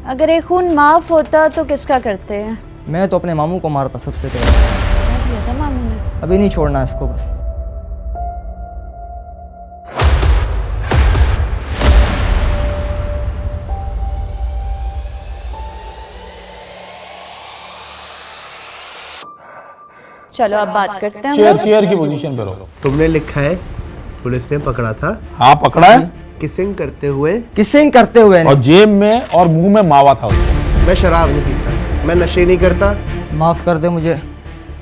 अगर एक खून माफ होता तो किसका करते हैं? मैं तो अपने मामू को मारता सबसे पहले। क्या किया था मामू ने? अभी नहीं छोड़ना इसको बस। चलो अब बात करते हैं। चेयर की पोजीशन पे रहो। तुमने लिखा है पुलिस ने पकड़ा था, हाँ पकड़ा है, किसिंग करते हुए, किसिंग करते हुए और जेब में और मुंह में मावा था उसके। मैं शराब नहीं पीता, मैं नशे नहीं करता। माफ कर दे मुझे।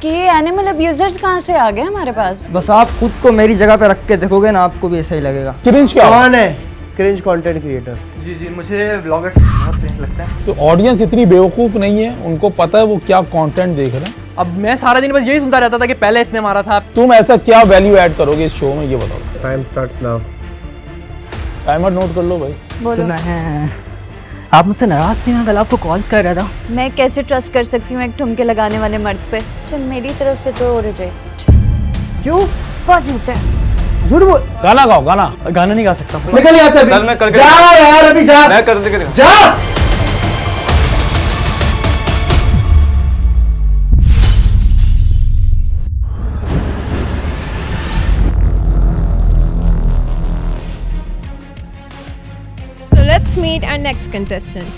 कि ये एनिमल अब्यूजर्स कहाँ से आ गए हमारे पास? बस आप खुद को मेरी जगह पे रख के देखोगे ना, आपको भी ऐसा ही लगेगा। क्रिंज क्या कौन है? Cringe content creator. जी मुझे ब्लॉगर्स बहुत क्रिंज लगता है। तो ऑडियंस इतनी बेवकूफ नहीं है, उनको पता है वो क्या कंटेंट देख रहे हैं। अब मैं सारा दिन बस यही सुनता रहता था कि पहले इसने मारा था। तुम ऐसा क्या वैल्यू ऐड करोगे इस शो में, ये बताओ। Time starts now. Timer note कर लो भाई। बोलो। आप मुझसे नाराज थी, मैं कल आपको कॉल्स कर रहा था। मैं कैसे ट्रस्ट कर सकती हूँ एक ठुमके लगाने वाले मर्द पे? चल मेरी तरफ से तो रिजेक्ट। क्यों? झूठ है, झूठ बोल। गाना गाओ, गाना। गाना नहीं गा सकता। निकल यहाँ से अभी। कल मैं करके जा यार, अभी जा। मैं कर देगा। जा। So let's meet our next contestant.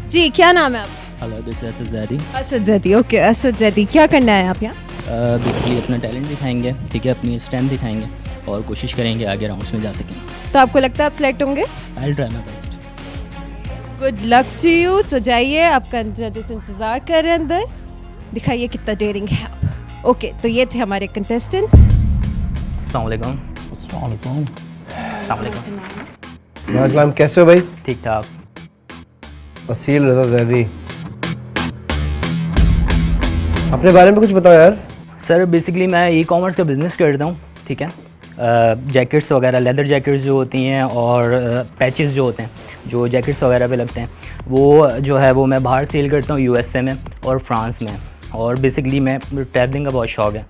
जी क्या नाम है आप? Hello, this is Asad Zaidi. Asad Zaidi. Okay Asad Zaidi, क्या करना है आप यहाँ? बेसिकली अपना टैलेंट दिखाएंगे, ठीक है, अपनी स्ट्रेंथ दिखाएंगे और कोशिश करेंगे आगे राउंड्स में जा सकें। तो आपको लगता है आप सिलेक्ट होंगे? I will try my best. Good luck to you. तो जाइए, आपका जजेस इंतजार कर रहे हैं अंदर। दिखाइए कितना डेयरिंग है आप। ओके तो ये थे हमारे कंटेस्टेंट। अस्सलाम वालेकुम। अस्सलाम वालेकुम। अस्सलाम वालेकुम। वालेकुम, कैसे हो भाई? ठीक ठाक। असील रज़ा ज़ैदी। अपने बारे में कुछ बताओ यार। सर बेसिकली मैं ई कॉमर्स का बिज़नेस करता हूँ, ठीक है। जैकेट्स वगैरह, लेदर जैकेट्स जो होती हैं और पैचेस जो होते हैं जो जैकेट्स वगैरह पे लगते हैं, वो जो है वो मैं बाहर सेल करता हूँ, यूएसए में और फ्रांस में। और बेसिकली मैं ट्रैवलिंग का बहुत शौक़ है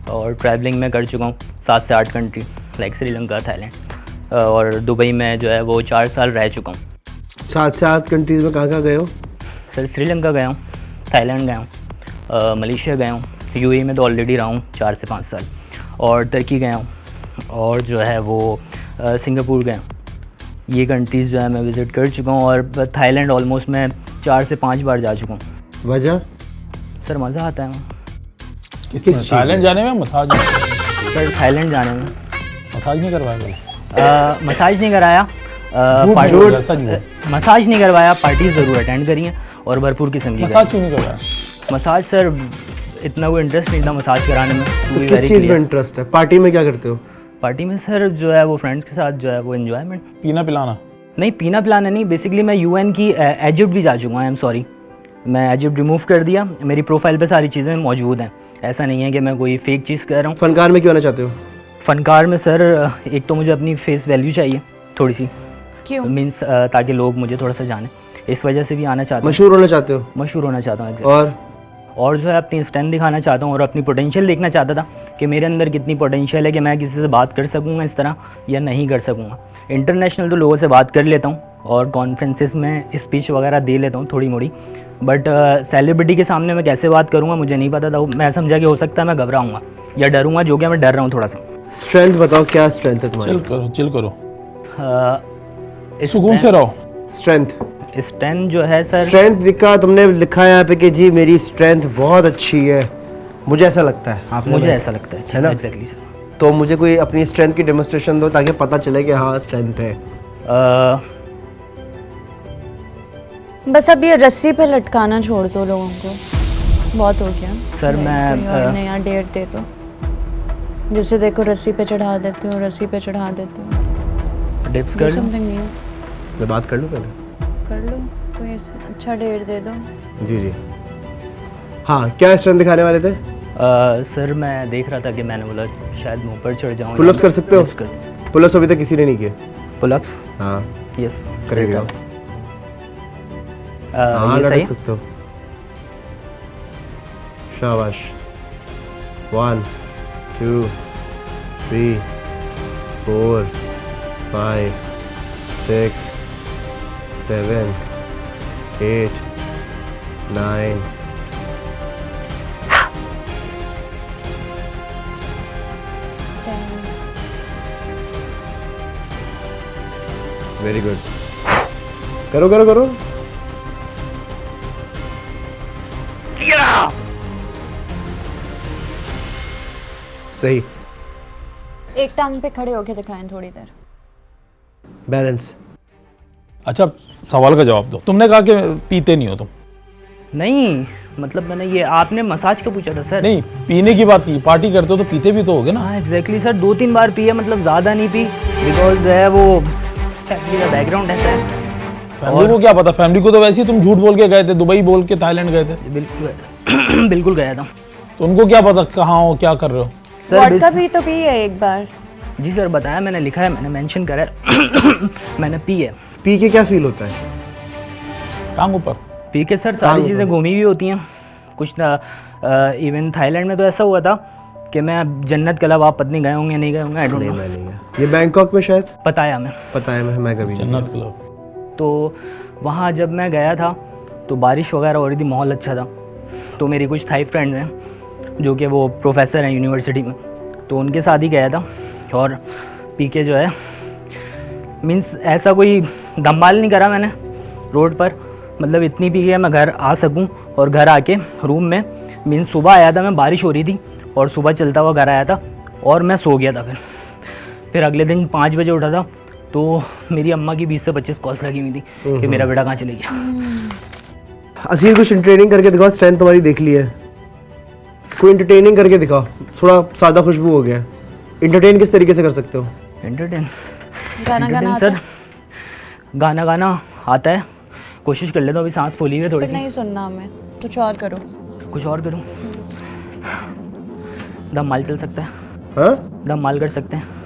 और ट्रैवलिंग में कर चुका हूँ 7 से 8 कंट्री, लाइक श्रीलंका, थाईलैंड और दुबई में जो है वो 4 साल रह चुका हूँ। 7 से 8 कंट्रीज में कहाँ गए हो? सर श्रीलंका गया हूँ, थाईलैंड गया हूँ, मलेशिया गया हूँ, यूएई में तो ऑलरेडी रहा हूँ 4 से 5 साल, और टर्की गया हूँ और जो है वो सिंगापुर गया हूँ। ये कंट्रीज़ जो है मैं विज़िट कर चुका हूँ और थाईलैंड ऑलमोस्ट मैं 4 से 5 बार जा चुका हूँ। वजह? सर मज़ा आता है। किस थाईलैंड जाने में? मसाज? सर थाईलैंड जाने में मसाज नहीं करवाया? मसाज नहीं कराया, मसाज नहीं करवाया, पार्टी ज़रूर अटेंड करी हैं और भरपूर किस्म की। मसाज क्यों नहीं करवाया? मसाज सर इतना वो इंटरेस्ट नहीं था मसाज कराने में। तो किस चीज़ में इंटरेस्ट है? पार्टी में क्या करते हो? पार्टी में सर जो है वो फ्रेंड्स के साथ जो है वो एंजॉयमेंट। पीना पिलाना? नहीं, पीना पिलाना नहीं। बेसिकली मैं यूएन की इजिप्ट भी जा चुका हूँ। आई एम सॉरी, मैं इजिप्ट रिमूव कर दिया। मेरी प्रोफाइल पे सारी चीज़ें मौजूद हैं, ऐसा नहीं है कि मैं कोई फेक चीज़ कर रहा हूँ। फनकार में क्यों आना चाहते हो? फ़नकार में सर एक तो मुझे अपनी फेस वैल्यू चाहिए थोड़ी सी। क्यों? मीन्स ताकि लोग मुझे थोड़ा सा जाने, इस वजह से भी आना चाहता हूँ। मशहूर होना चाहते हो? मशहूर होना चाहता हूँ। और जो है अपनी स्ट्रेंथ दिखाना चाहता हूँ और अपनी पोटेंशियल देखना चाहता था कि मेरे अंदर कितनी पोटेंशियल है कि मैं किसी से बात कर सकूँगा इस तरह या नहीं कर सकूँगा। इंटरनेशनल तो लोगों से बात कर लेता हूँ और कॉन्फ्रेंसेस में स्पीच वगैरह दे लेता हूँ थोड़ी मोड़ी, बट सेलिब्रिटी के सामने मैं कैसे बात करूँगा मुझे नहीं पता था। मैं समझा कि हो सकता है मैं घबराऊँगा या डरूँगा, जो कि मैं डर रहा हूँ थोड़ा सा। स्ट्रेंथ बताओ, क्या स्ट्रेंथ है तुम्हारी? चिल करो। सुकून से रहो। स्ट्रेंथ जो है सर, स्ट्रेंथ दिखा तुमने, लिखा है यहाँ पे कि जी मेरी स्ट्रेंथ बहुत अच्छी है, मुझे ऐसा लगता है। आपने मुझे ऐसा लगता है ना? Exactly sir. तो मुझे कोई अपनी स्ट्रेंथ की डेमोन्स्ट्रेशन दो ताकि पता चले कि हाँ स्ट्रेंथ है। बस अब ये रस्सी पे लटकाना छोड़ दो लोगों को, बहुत हो गया सर। मैं नया डेट दे दो, जिसे देखो रस्सी पे चढ़ा देते हो, रस्सी पे चढ़ा देते हो। डिप्स कर लूं? समथिंग न्यू मैं बात कर लूँ पहले? कर लो, कोई अच्छा डेट दे दो। जी। हाँ, क्या स्ट्रेंथ दिखाने वाले थे? सर मैं देख रहा था कि मैंने बोला शायद मुंह पर चढ़ जाऊँ। पुलअप्स कर सकते हो? पुलअप्स अभी तक किसी ने नहीं किए। पुलअप्स? हाँ यस करेगा। हाँ ये सही लटक सकते हो। शाबाश। 1 2 3 4 5 6 7 8 9 वेरी गुड करो करो करो सही एक टांग पे खड़े होके दिखाएं थोड़ी देर। बैलेंस अच्छा सवाल का जवाब दो। तुमने कहा कि पीते नहीं हो तुम। नहीं मतलब मैंने ये आपने मसाज का पूछा था सर। नहीं पीने की बात की, पार्टी करते हो तो पीते भी तो होगे ना। हाँ एग्जैक्टली सर, 2-3 बार पिए, मतलब ज़्यादा नहीं पी, बिकॉज जो है वो फैमिली का बैकग्राउंड ऐसा है। फैमिली को क्या पता, फैमिली को तो वैसे ही तुम झूठ बोल के गए थे, दुबई बोल के थाईलैंड गए थे, बिल्कुल बिल्कुल गया था तो उनको क्या पता कहाँ हो क्या कर रहे हो। सर। वोडका भी तो पी है एक बार। जी सर बताया, मैंने लिखा है, मैंने मेंशन करा है मैंने पी है। पी के क्या फील होता है? टांग ऊपर पी के सर सारी चीज़ें घूमी भी होती हैं कुछ ना। इवन थाईलैंड में तो ऐसा हुआ था कि मैं जन्नत क्लब, आप पत्नी गए होंगे नहीं गए होंगे, आई डोंट नो। मैं नहीं गया। ये बैंकॉक में शायद पताया में। पता है, मैं कभी नहीं जन्नत क्लब। तो वहाँ जब मैं गया था तो बारिश वगैरह हो रही थी, माहौल अच्छा था। तो मेरी कुछ थाई फ्रेंड्स हैं जो कि वो प्रोफेसर हैं यूनिवर्सिटी में, तो उनके साथ ही गया था। और पी के जो है मीन्स ऐसा कोई धमाल नहीं करा मैंने रोड पर, मतलब इतनी पी के मैं घर आ सकूं। और घर आके रूम में मीन्स सुबह आया था मैं, बारिश हो रही थी और सुबह चलता हुआ घर आया था और मैं सो गया था। फिर अगले दिन 5 बजे उठा था तो मेरी अम्मा की 20 से 25 कॉल्स लगी हुई थी कि मेरा बेटा कहाँ चले गया। असीर कुछ ट्रेनिंग करके दिखाओ, स्ट्रेंथ तुम्हारी देख ली है, कोई एंटरटेनिंग करके दिखाओ। थोड़ा सादा खुशबू हो गया, एंटरटेन किस तरीके से कर सकते हो? एंटरटेन गाना गाना आता सर, है? गाना गाना आता है, कोशिश कर लेता हूँ। अभी सांस फूली हुई है थोड़ी फिर सी। नहीं सुनना हमें, कुछ और करो। कुछ और करूँ? धमाल चल सकता है, हाँ धमाल कर सकते हैं।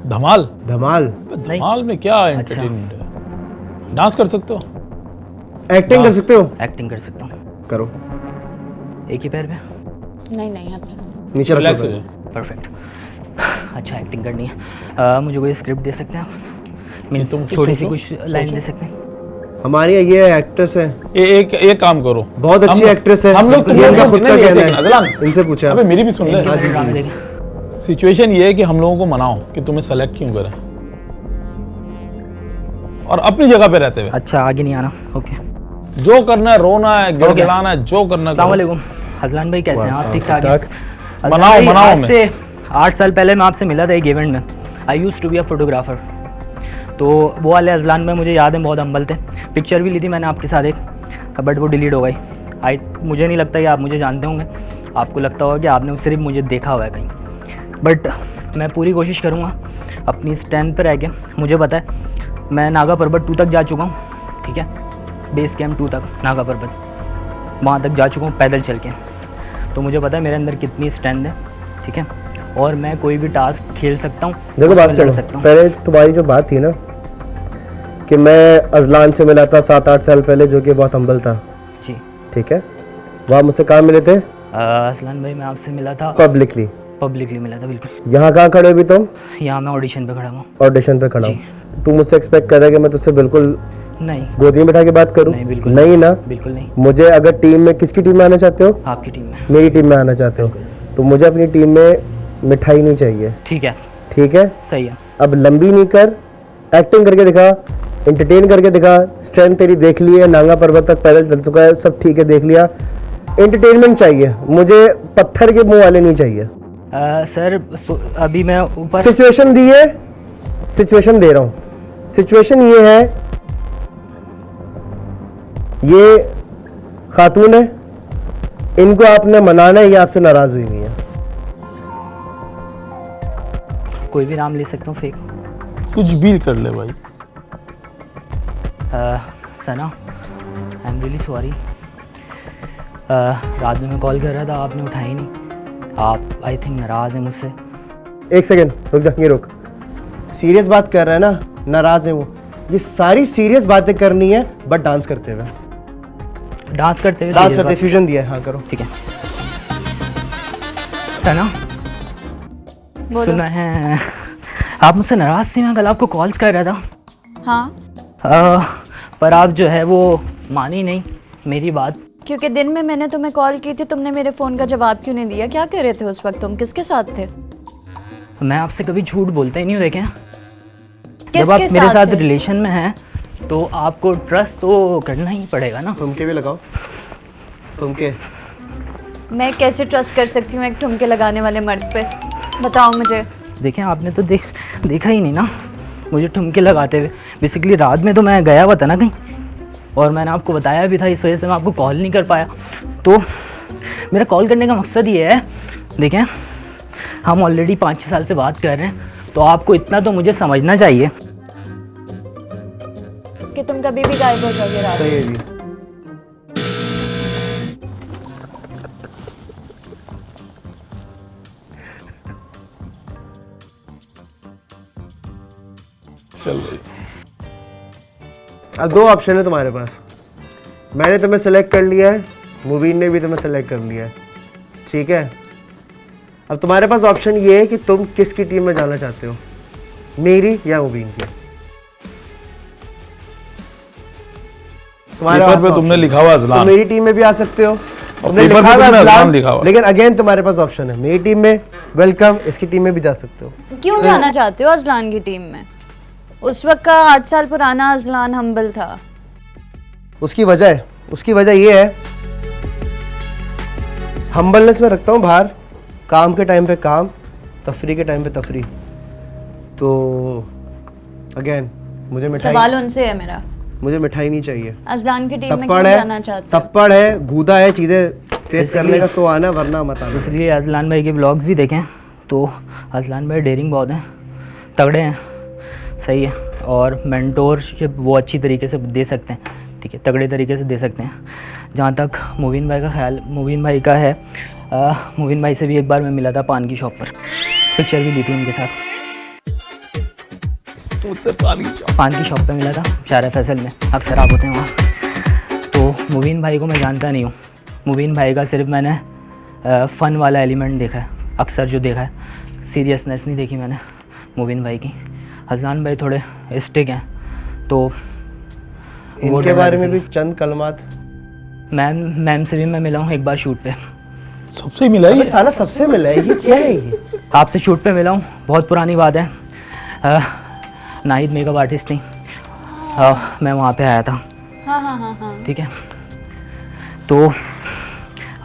धमाल धमाल धमाल में क्या एंटरटेनमेंट है? डांस कर सकते हो, एक्टिंग कर सकते हो? एक्टिंग कर सकता हूँ करो, एक ही पैर पे। नहीं अब नीचे रिलैक्स हो रखो। जाओ। परफेक्ट। अच्छा एक्टिंग करनी है। मुझे कोई स्क्रिप्ट दे सकते हैं आप? मीन्स तुम कुछ छोटी सी सोचो, कुछ लाइन दे सोचो। सकते हैं? हमारी ये एक्ट्रेस है, एक काम करो, बहुत अच्छी हम- एक्ट्रेस है। हम लोग ये इनका खुद का नहीं, कहना एक है, अजलान, इनसे पूछा। अबे मेरी भी सुन ले। हाँ जी, ड्रामे जी। देखें। सिचुएशन ये है कि हम लोगों को मनाओ कि तुम्हें सेलेक्ट क्यों करें, और अपनी जगह पे रहते हुए अच्छा आगे नहीं आना। ओके, जो करना है, रोना है, गिड़गिड़ाना है, जो करना है अस्सलाम करो। वालेकुम हजलान भाई, कैसे हैं आप? ठीक ठाक हैं? हजलान मनाओ, भाई, मनाओ आज हमें। से 8 साल पहले मैं आपसे मिला था एक इवेंट में। I used to be a photographer. तो वो वाले अजलान में मुझे याद है बहुत हम्बल थे। पिक्चर भी ली थी मैंने आपके साथ एक, बट वो डिलीट हो गई। मुझे नहीं लगता कि आप मुझे जानते होंगे, आपको लगता होगा कि आपने सिर्फ मुझे देखा हुआ है कहीं। बट मैं पूरी कोशिश करूँगा अपनी स्टैंड पर रह के। मुझे पता है मैं नागा पर्वत 2 तक जा चुका हूँ, ठीक है, बेस कैम्प 2 तक नागा पर्वत, वहाँ तक जा चुका हूँ पैदल चल के। तो मुझे पता है मेरे अंदर कितनी स्ट्रेंथ है, ठीक है, और मैं कोई भी टास्क खेल सकता हूँ। देखो बात लड़ सुनो, सकता हूँ। पहले तो तुम्हारी जो बात थी ना कि मैं अजलान से मिला था 7-8 साल पहले, जो कि बहुत हम्बल था, जी ठीक है, वहाँ मुझसे कहाँ मिले थे? असलान भाई मैं आपसे मिला था, पब्लिकली मिला था बिल्कुल। यहाँ कहाँ खड़े अभी तुम? यहाँ मैं ऑडिशन पे खड़ा हूँ। ऑडिशन पे खड़ा हूँ। तू मुझसे एक्सपेक्ट कर रहा है कि मैं तुझसे बिल्कुल नहीं गोदी में बैठा के बात करूँ? नहीं, बिल्कुल नहीं ना। बिल्कुल नहीं। मुझे अगर टीम में, किसकी टीम में आना चाहते हो? आपकी टीम में। मेरी टीम में आना चाहते हो तो मुझे अपनी टीम में मिठाई नहीं चाहिए, ठीक है, ठीक है? सही है। अब लंबी नहीं कर, एक्टिंग करके दिखा, एंटरटेन करके दिखा। स्ट्रेंथ तेरी देख ली है, नांगा पर्वत तक पैदल चल चुका है, सब ठीक है, देख लिया। एंटरटेनमेंट चाहिए मुझे, पत्थर के मुंह वाले नहीं चाहिए। सर अभी मैं ऊपर सिचुएशन दी है, सिचुएशन दे रहा हूँ। सिचुएशन ये है, ये खातून है, इनको आपने मनाना है, ये आपसे नाराज हुई हुई है। कोई भी नाम ले सकता हूँ फेक? कुछ भी कर ले भाई। सना, आई एम रियली सॉरी। रात में मैं कॉल कर रहा था, आपने उठाई नहीं। आप आई थिंक नाराज़ हैं मुझसे। एक सेकेंड रुक जा, ये रुक। सीरियस बात कर रहा है ना, नाराज है वो। ये सारी सीरियस बातें करनी है, बट डांस करते हुए। डांस करते हुए? डांस करते फ्यूजन दिया है, हाँ करो। ठीक है। सना बोलो। सुना है आप मुझसे नाराज़ थी, मैं कल आपको कॉल्स कर रहा था। हाँ पर आप जो है वो मानी नहीं मेरी बात। क्योंकि दिन में मैंने तुम्हें कॉल की थी, तुमने मेरे फ़ोन का जवाब क्यों नहीं दिया? क्या कर रहे थे उस वक्त? तुम किसके साथ थे? मैं आपसे कभी झूठ बोलता ही नहीं हूँ, देखें जब किसके आप मेरे साथ थे? रिलेशन में हैं तो आपको ट्रस्ट तो करना ही पड़ेगा ना। ठुमके भी लगाओ, ठुमके। मैं कैसे ट्रस्ट कर सकती हूँ एक ठुमके लगाने वाले मर्द पे? बताओ मुझे। देखें आपने तो देखा ही नहीं ना मुझे ठुमके लगाते हुए। बेसिकली रात में तो मैं गया हुआ था ना कहीं, और मैंने आपको बताया भी था, इस वजह से मैं आपको कॉल नहीं कर पाया। तो मेरा कॉल करने का मकसद ये है, देखें हम ऑलरेडी 5-6 साल से बात कर रहे हैं, तो आपको इतना तो मुझे समझना चाहिए कि तुम कभी भी गायब हो जाओगे रात सही है जी। चल रही। अब 2 ऑप्शन है तुम्हारे पास। मैंने तुम्हें सेलेक्ट कर लिया है, मुबीन ने भी तुम्हें सेलेक्ट कर लिया है, ठीक है। अब तुम्हारे पास ऑप्शन ये है कि तुम किसकी टीम में जाना चाहते हो, मेरी या मुबीन की। तुम्हारे पेपर हाथ पे में तुमने option लिखा हुआ है। अजलान। तुम मेरी टीम में भी आ सकते हो, तुमने पेपर लिखा पे हुआ तुमने अजलान अजलान, लिखा हुआ। लेकिन अगेन तुम्हारे पास ऑप्शन है, मेरी टीम में वेलकम, इसकी टीम में भी जा सकते हो। क्यों जाना चाहते हो अजलान की टीम में? उस वक्त का 8 साल पुराना अजलान हम्बल था। उसकी वजह ये है, हम्बलनेस में रखता हूँ बाहर, काम के टाइम पे काम, तफरी के टाइम पे तफरी। तो अगेन मुझे सवाल उनसे है मेरा, मुझे मिठाई नहीं चाहिए। अजलान की टीम में तप्पड़ क्यों है, जाना चाहते हो? तप्पड़ है, गूदा है, चीज़ें फेस करने का तो आना, वरना मत आना। इसलिए अजलान भाई के ब्लॉग्स भी देखें तो अजलान भाई डेयरिंग बहुत हैं, तगड़े हैं, सही है, और मेंटोरशिप वो अच्छी तरीके से दे सकते हैं, ठीक है, तगड़े तरीके से दे सकते हैं। जहाँ तक मुबीन भाई का ख्याल, मुबीन भाई का है, मुबीन भाई से भी एक बार मैं मिला था पान की शॉप पर, पिक्चर भी ली थी उनके साथ, पान की शॉप पे मिला था शारा फैसल में, अक्सर आप होते हैं वहाँ। तो मुबीन भाई को मैं जानता नहीं हूँ, मुबीन भाई का सिर्फ मैंने फ़न वाला एलिमेंट देखा है, अक्सर जो देखा है, सीरियसनेस नहीं देखी मैंने मुबीन भाई की। अजलान भाई थोड़े स्टिक हैं, तो वो इनके बारे में भी चंद कलमात। मैम से भी मैं मिला हूँ एक बार शूट पे, सबसे मिला ही अबे साला सबसे मिला है, ये क्या है ये? आपसे शूट पे मिला हूँ, बहुत पुरानी बात है। नाहिद मेकअप आर्टिस्ट थी, मैं वहाँ पे आया था, हाँ। ठीक है, तो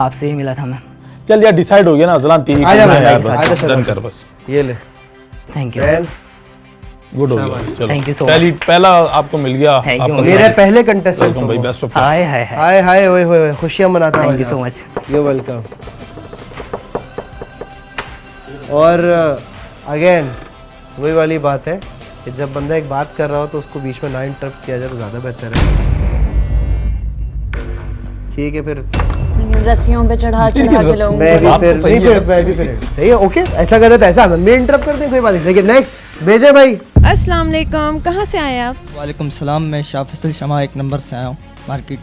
आपसे ही मिला था मैं। चल यार डिसाइड हो गया ना अजलान, तेरी आजा टीम है भाई, यार, आजा बस चलो। डन कर बस। ये ले थैंक यू, फ्रेंड, गुड हो गया, चलो Thank you so much. पहला आपको मिल गया। Thank you, आपका मेरे पहले कंटेस्टेंट वेलकम भाई, बेस्ट ऑफ हाय हाय हाय, हाय हाय ओए होए, खुशियां मनाता thank you so much. You welcome. और अगेन वही वाली बात है कि जब बंदा एक बात कर रहा हो तो उसको बीच में ना इंटरप्ट किया जाए तो ज़्यादा बेहतर है, ठीक है। फिर रस्सियों पे चढ़ा के लोगों मैं को भी बात फिर तो सही नहीं, है। फिर मैं भी फिर सही है, ओके, ऐसा करे तो ऐसा मैं इंटरप्ट करते हैं, कोई बात नहीं। लेकिन नेक्स्ट भेजे भाई। अस्सलाम वालेकुम, कहाँ से आए आप? वालेकुम सलाम, मैं शाह फैसल शमा 1 नंबर से आया हूँ मार्केट।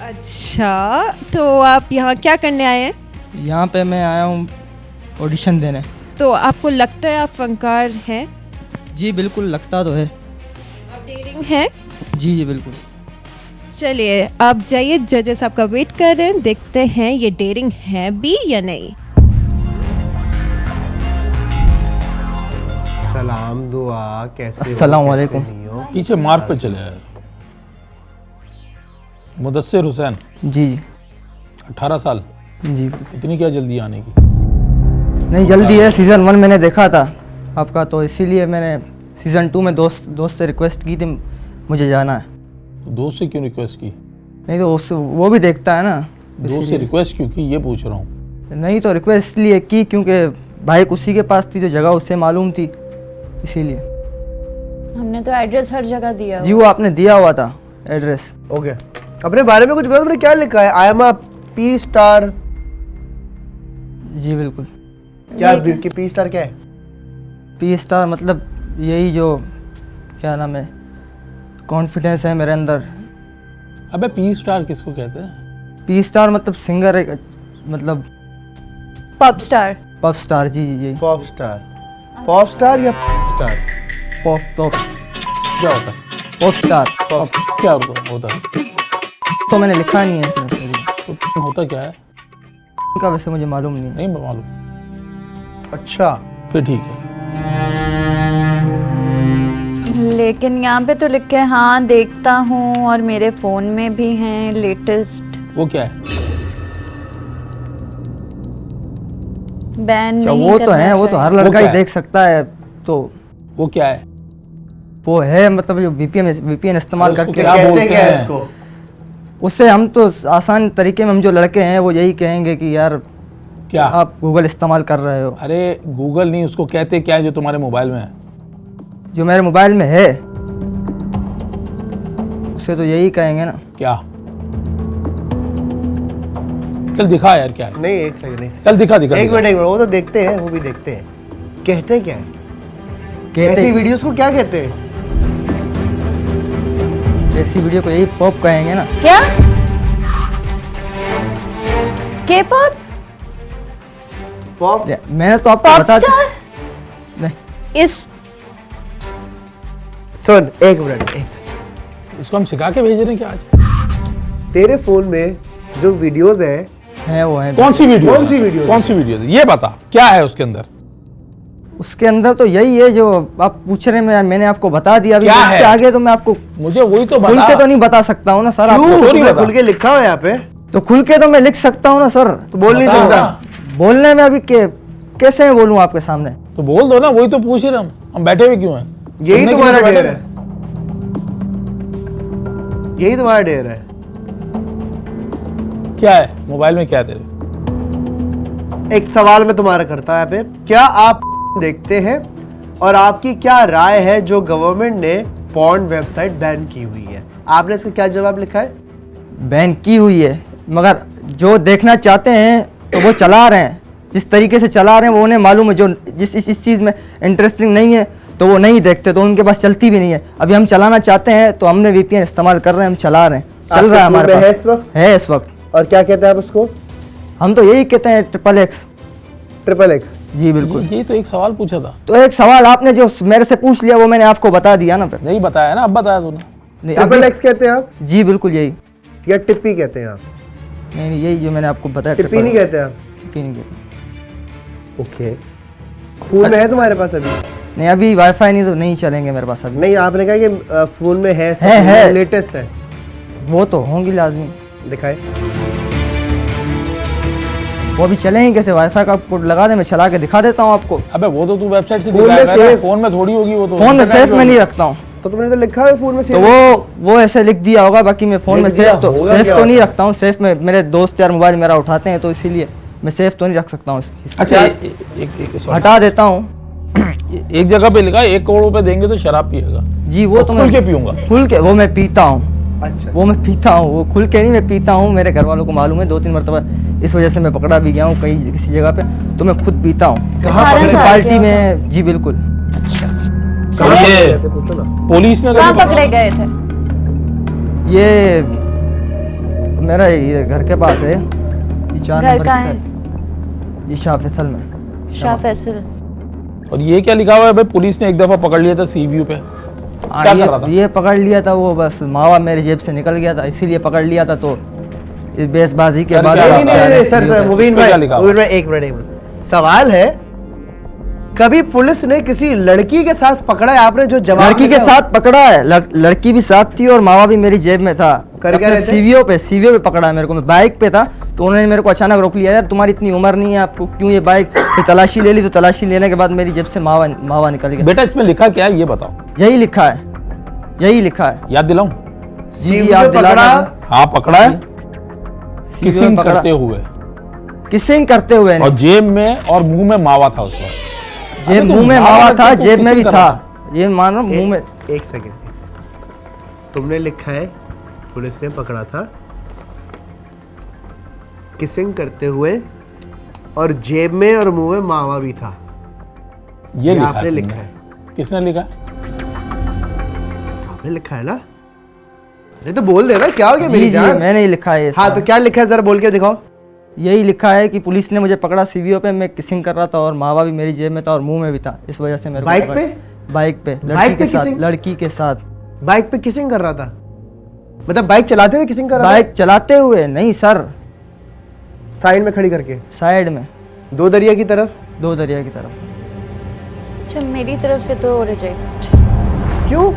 अच्छा, तो आप यहाँ क्या करने आए हैं? यहाँ पे मैं आया हूँ ऑडिशन देने। तो आपको लगता है आप फनकार हैं? जी बिल्कुल, लगता तो है। आप डेयरिंग हैं? जी बिल्कुल। चलिए आप जाइए, जजेस आपका वेट कर रहे हैं, देखते हैं ये डेयरिंग है भी या नहीं। सलाम दुआ, कैसे हो? अस्सलाम कैसे वालेकुम। नहीं हो? पीछे मार्क पे चले यार। मुदस्सिर हुसैन, जी 18 साल, जी। इतनी क्या जल्दी आने की? नहीं जल्दी है, सीज़न 1 मैंने देखा था आपका, तो इसीलिए मैंने सीज़न 2 में दोस्त से रिक्वेस्ट की थी मुझे जाना है। तो दोस्त से क्यों रिक्वेस्ट की? नहीं तो उससे वो भी देखता है ना, दोस्त से इसीलिए। रिक्वेस्ट क्यों की ये पूछ रहा हूँ। नहीं तो रिक्वेस्ट इसलिए की क्योंकि बाइक उसी के पास थी, जो जगह उससे मालूम थी, इसीलिए। हमने तो एड्रेस हर जगह दिया जी वो आपने दिया हुआ था एड्रेस। ओके, अपने बारे में कुछ बताओ, तुमने क्या लिखा है? I am a P star. जी बिल्कुल। क्या कि पी स्टार क्या है? पी स्टार मतलब यही, जो क्या नाम है, कॉन्फिडेंस है मेरे अंदर। अबे पी स्टार किसको कहते हैं? पी स्टार मतलब सिंगर है, मतलब पॉप स्टार। Pop star. जी यही। Pop star. पॉप स्टार या स्टार? पॉप पॉप क्या होता है? Pop star. क्या होता है? तो मैंने लिखा नहीं है इसमें। तो होता क्या है इनका वैसे मुझे मालूम नहीं है। नहीं मालूम। अच्छा, फिर ठीक है। लेकिन यहाँ पे तो लिखे हाँ देखता हूँ और मेरे फ़ोन में भी हैं लेटेस्ट। वो क्या है? बैन अच्छा, नहीं वो तो करना है, वो तो हर चाहिए। लड़का ही क्या है? देख सकता है। तो वो क्या है? वो है मतलब जो VPN इस्तेमाल उसको करके क्या कहते बोलते क्या है हैं? इसको? उससे हम तो आसान तरीके में हम जो लड़के हैं वो यही कहेंगे कि यार क्या? आप गूगल इस्तेमाल कर रहे हो। अरे गूगल नहीं, उसको कहते क्या है जो तुम्हारे मोबाइल में है? जो मेरे मोबाइल में है उसे तो यही कहेंगे ना। क्या? कल दिखा यार क्या है? नहीं, एक सेकंड, एक कल दिखा दिखा मिनट, दिखा। एक मिनट, वो तो देखते हैं, वो भी देखते हैं। कहते क्या है? कहते ऐसी वीडियोस को क्या कहते हैं? ऐसी वीडियो को यही पॉप कहेंगे ना। क्या K-pop पॉप? मैंने तो आपको पॉप बता स्टार नहीं, इस सुन, एक मिनट, एक सेकंड। इसको हम सिखा के भेज रहे हैं क्या आज? तेरे फोन में जो वीडियोस है वो है। कौन सी वीडियो? कौन सी वीडियो? कौन सी वीडियो? ये बता क्या है उसके अंदर? उसके अंदर तो यही है जो आप पूछ रहे हैं। मैंने आपको बता दिया। अभी क्या इससे है? आगे तो मैं आपको मुझे वही तो खुल बता। के तो नहीं बता सकता हूँ ना सर। क्यों? आपको नहीं तुम्हें बता। खुल के लिखा हुआ है यहाँ पे, तो खुल के तो मैं लिख सकता हूँ ना सर। तो बोल नहीं बता सकता। ना। बोलने में अभी कैसे बोलूँ आपके सामने? तो बोल दो ना, वही तो पूछ रहे हम बैठे हुए क्यों हैं? यही सुनने के तुम्हारा लिए बैठे डेर है, यही तुम्हारा डेर है। क्या है मोबाइल में? क्या है तेरे? एक सवाल मैं तुम्हारा करता है यहाँ पे, क्या आप देखते हैं और आपकी क्या राय है जो गवर्नमेंट ने पॉर्न वेबसाइट बैन की हुई है? आपने इसका क्या जवाब लिखा है? बैन की हुई है, मगर जो देखना चाहते हैं तो वो चला रहे हैं। जिस तरीके से चला रहे हैं वो उन्हें मालूम है। जो जिस इस चीज़ में इंटरेस्टिंग नहीं है तो वो नहीं देखते, तो उनके पास चलती भी नहीं है। अभी हम चलाना चाहते हैं तो हमने VPN इस्तेमाल कर रहे हैं, हम चला रहे हैं, चल आपके रहा है फोन हमारे में है पास, इस वक्त? है इस वक्त। और क्या कहते हैं आप उसको? हम तो यही कहते हैं XXX। XXX? जी बिल्कुल। ये तो एक सवाल पूछा था। तो एक सवाल आपने जो मेरे से पूछ लिया वो मैंने आपको बता दिया ना फिर। नहीं बताया ना, अब बताया तूने। नहीं, अभी- XXX कहते हैं आप जी बिल्कुल यही। या टिप्पी कहते हैं आप? नहीं, यही जो मैंने आपको बताया। टिप्पी नहीं कहते आप? टिप्पी नहीं कहते। ओके। फोन में है तुम्हारे पास अभी? नहीं, अभी वाईफाई नहीं तो नहीं चलेंगे मेरे पास अभी। नहीं, आपने कहा कि फोन में है, है। लेटेस्ट है। वो तो होंगी लाजमी। दिखाए। वो अभी चलेंगे कैसे? वाईफाई का कोड लगा दे, मैं चला के दिखा देता हूँ आपको। अबे वो तो तू वेबसाइट से फोन में दिखाएगा ना, सेफ। फोन में थोड़ी होगी वो तो। फोन में इंटरनेट सेफ में नहीं रखता हूँ। तो तुमने तो लिखा है फोन में तो वो ऐसे लिख दिया होगा। बाकी मैं फोन में लिख दिया सेफ तो होगा क्या नहीं होता है? रखता हूँ। सेफ में मेरे दोस्त यार मोबाइल मेरा उठाते हैं तो इसीलिए मैं सेफ तो नहीं रख सकता हूँ इस चीज़ को। अच्छा एक हटा देता हूँ। एक जगह पे लिखा है 1 करोड़ रुपए देंगे तो शराब पिएगा। जी वो तो खुल के मैं पीऊंगा। खुल के वो मैं पीता हूँ। अच्छा। वो मैं पीता हूँ, वो खुल के नहीं मैं पीता हूँ। मेरे घर वालों को मालूम है, 2-3 मरतबा इस वजह से मैं पकड़ा भी गया हूँ कहीं किसी जगह पे, तो मैं खुद पीता हूँ। म्यूनसिपालिटी में। जी बिल्कुल। ये पूछो ना। पुलिस ने कहाँ कभी पकड़े गए थे? ये मेरा ये घर के पास है, ये 4 घर नंबर कहाँ की है? साइड, ये शाह फैसल में। शाह फैसल। और ये क्या लिखा हुआ है भाई? पुलिस ने एक दफा पकड़ लिया था सीव्यू पे। क्या कर रहा था? ये पकड़ लिया था, वो बस मावा मेरे जेब से निकल गया था इसीलिए पकड़ लिया था। तो इस बेसबाजी के सर, बाद क्या नहीं, नहीं, नहीं, बात नहीं, सर, मुबीन पे क्या भाई, लिखा हुआ? मुबीन भाई, एक मिनट। सवाल है, कभी पुलिस ने किसी लड़की के साथ पकड़ा है? आपने जो जवाब लड़की के दिया- साथ पकड़ा है, लड़की भी साथ थी और मावा भी मेरी जेब में था। कर क्या अपने रहे थे? सीवीओ पे पकड़ा है मेरे को। मैं बाइक पे था तो उन्होंने मेरे को अचानक रोक लिया, यार तुम्हारी इतनी उम्र नहीं है, आपको क्यों ये बाइक पे तलाशी ले ली। तो तलाशी लेने के बाद मेरी जेब से मावा निकल गया। बेटा इसमें लिखा क्या है ये बताओ। यही लिखा है, यही लिखा है। याद दिलाऊं? जी सीवीओ आप पे दिला पकड़ा? दें। हाँ पकड़ा है, सीवीओ किसिंग में पकड़ा। करते हुए। किसिंग करते हुए और नहीं। जेब में और मुंह में मावा था उस वक्त। जेब अबे तो मुंह में मावा मावा रख के था, तू जेब में भी किसिंग कर था। रहा ये मान लो मुंह में। एक सेकंड। तुमने लिखा है पुलिस ने पकड़ा था किसिंग करते हुए और जेब में और मुंह में मावा भी था। ये लिखा आपने है लिखा तुमने। है। किसने लिखा है? आपने लिखा है ना? नहीं तो बोल देना, क्या हो गया मेरी जी जान? मैंने ही लिखा है ये हाँ सारा। तो क्या लिखा है, जरा बोल के दिखाओ। यही लिखा है कि पुलिस ने मुझे पकड़ा सीवीओ पे, मैं किसिंग कर रहा था और मावा भी मेरी जेब में था और मुंह में भी था, इस वजह से मेरे को बाइक पकड़ा। पे? बाइक पे बाइक पे लड़की के साथ, kissing? लड़की के साथ। बाइक पे किसिंग कर रहा था? मतलब बाइक चलाते हुए किसिंग कर रहा बाइक चलाते हुए नहीं सर, साइड में खड़ी करके, साइड में, दो दरिया की तरफ। दो दरिया की तरफ। अच्छा मेरी तरफ से तो रिजेक्ट। क्यों?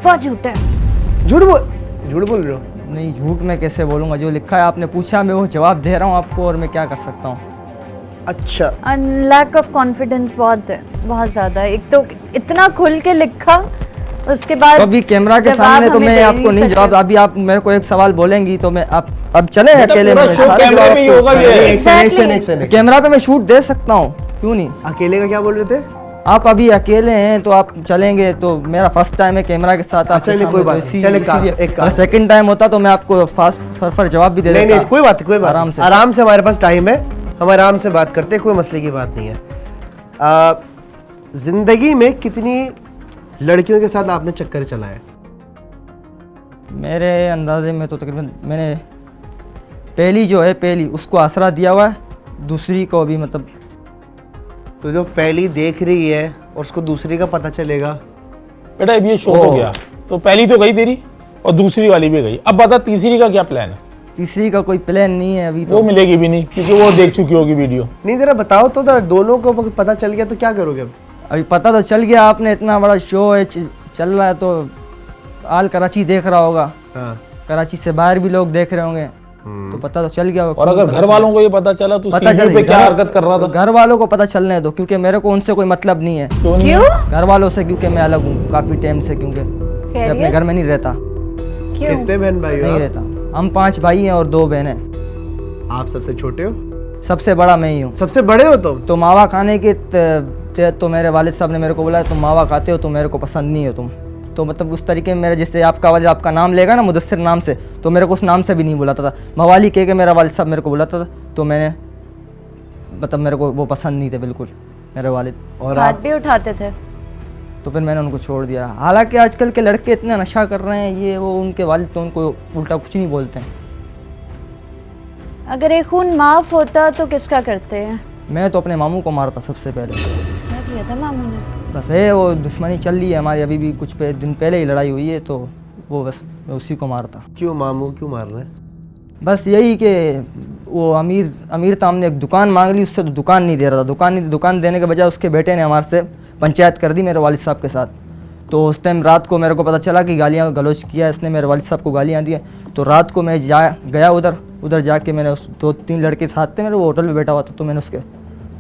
बहुत झूठा है। झूठ बोल रहे हो? नहीं, झूठ मैं कैसे बोलूँगा, जो लिखा है आपने पूछा मैं वो जवाब दे रहा हूँ आपको, और मैं क्या कर सकता हूँ। अच्छा, एंड लैक ऑफ कॉन्फिडेंस बहुत है, बहुत ज़्यादा। एक तो इतना खुल के लिखा, उसके बाद तो अभी कैमरा के जवाब सामने तो हमें मैं दे आपको नहीं सकते। जवाब, अभी आप मेरे को एक सवाल बोलेंगी तो मैं आप अब चले बेटा, अकेले पूरा में शो सारे कैमरे जवाब पे ही आपको- होगा ये। एक सेकंड। कैमरा पे मैं शूट दे सकता हूँ, क्यों नहीं। अकेले का क्या बोल रहे थे? आप अभी अकेले हैं तो आप चलेंगे, तो मेरा फर्स्ट टाइम है कैमरा के साथ आपके नहीं, सामने, कोई बात तो नहीं। इसी- चल एक काम, इसीलिए एक काम। अगर सेकंड टाइम होता तो मैं आपको फास्ट फर जवाब भी दे नहीं देता। नहीं, कोई बात नहीं, आराम से। आराम से, हमारे पास टाइम है, हम आराम से बात करते हैं, कोई मसले की बात नहीं है। जिंदगी में कितनी लड़कियों के साथ आपने चक्कर चलाए? मेरे अंदाजे में तो तकरीबन मैंने पहली जो है, पहली उसको आसरा दिया हुआ है, दूसरी को अभी मतलब तो जो पहली देख रही है और उसको दूसरी का पता चलेगा, बेटा अब ये शो तो गया, तो पहली तो गई तेरी और दूसरी वाली भी गई, अब बता तीसरी का क्या प्लान है? तीसरी का कोई प्लान नहीं है अभी वो तो। मिलेगी भी नहीं क्योंकि वो देख चुकी होगी वीडियो। नहीं जरा बताओ तो, जरा दोनों को पता चल गया तो क्या करोगे अब? अभी पता तो चल गया, आपने इतना बड़ा शो है चल रहा है तो आल कराची देख रहा होगा, हाँ। कराची से बाहर भी लोग देख रहे होंगे, तो पता तो चल गया होगा। और अगर घर वालों को ये पता चला तो पता सीढ़ी चल पे क्या हरकत कर रहा था? घर वालों को पता चलने दो, क्योंकि मेरे को उनसे कोई मतलब नहीं है। क्यों नहीं? घर वालों से, क्योंकि मैं अलग हूँ काफी टाइम से, क्योंकि मैं अपने घर में नहीं रहता, क्यों? कितने बहन भाई हो नहीं आप? रहता। हम 5 भाई हैं और 2 बहनें। आप सबसे छोटे हो? सबसे बड़ा मैं ही हूँ। सबसे बड़े हो तुम? तो मावा खाने के तो मेरे वालिद साहब ने मेरे को बोला तुम मावा खाते हो तो मेरे को पसंद नहीं हो तुम, तो मतलब उस तरीके में मेरा, जैसे आपका वालिद आपका नाम लेगा ना मुदस्सिर नाम से, तो मेरे को उस नाम से भी नहीं बुलाता था, मवाली कह के मेरा वालिद साहब मेरे को बुलाता था, तो मैंने मतलब मेरे को वो पसंद नहीं थे बिल्कुल मेरे वालिद, और हाथ आप? भी उठाते थे। तो फिर मैंने उनको छोड़ दिया। हालांकि आजकल के लड़के इतना नशा कर रहे हैं ये वो, उनके वालिद तो उनको उल्टा कुछ नहीं बोलते हैं। अगर एक खून माफ होता तो किसका करते हैं? मैं तो अपने मामू को मारता सबसे पहले। क्या किया था मामू ने? बस है वो दुश्मनी चल रही है हमारी, अभी भी कुछ दिन पहले ही लड़ाई हुई है, तो वो बस मैं उसी को मारता। क्यों मामू क्यों मार रहे हैं? बस यही कि वो अमीर था, हमने एक दुकान मांग ली उससे, तो दुकान नहीं दे रहा था। दुकान देने के बजाय उसके बेटे ने हमारे से पंचायत कर दी मेरे वालिद साहब के साथ। तो उस टाइम रात को मेरे को पता चला कि गालियाँ गलौज किया इसने, मेरे वालिद साहब को गालियाँ दी। तो रात को मैं गया उधर जाके मैंने उस 2-3 लड़के साथ थे मेरे, वो होटल में बैठा हुआ था, तो मैंने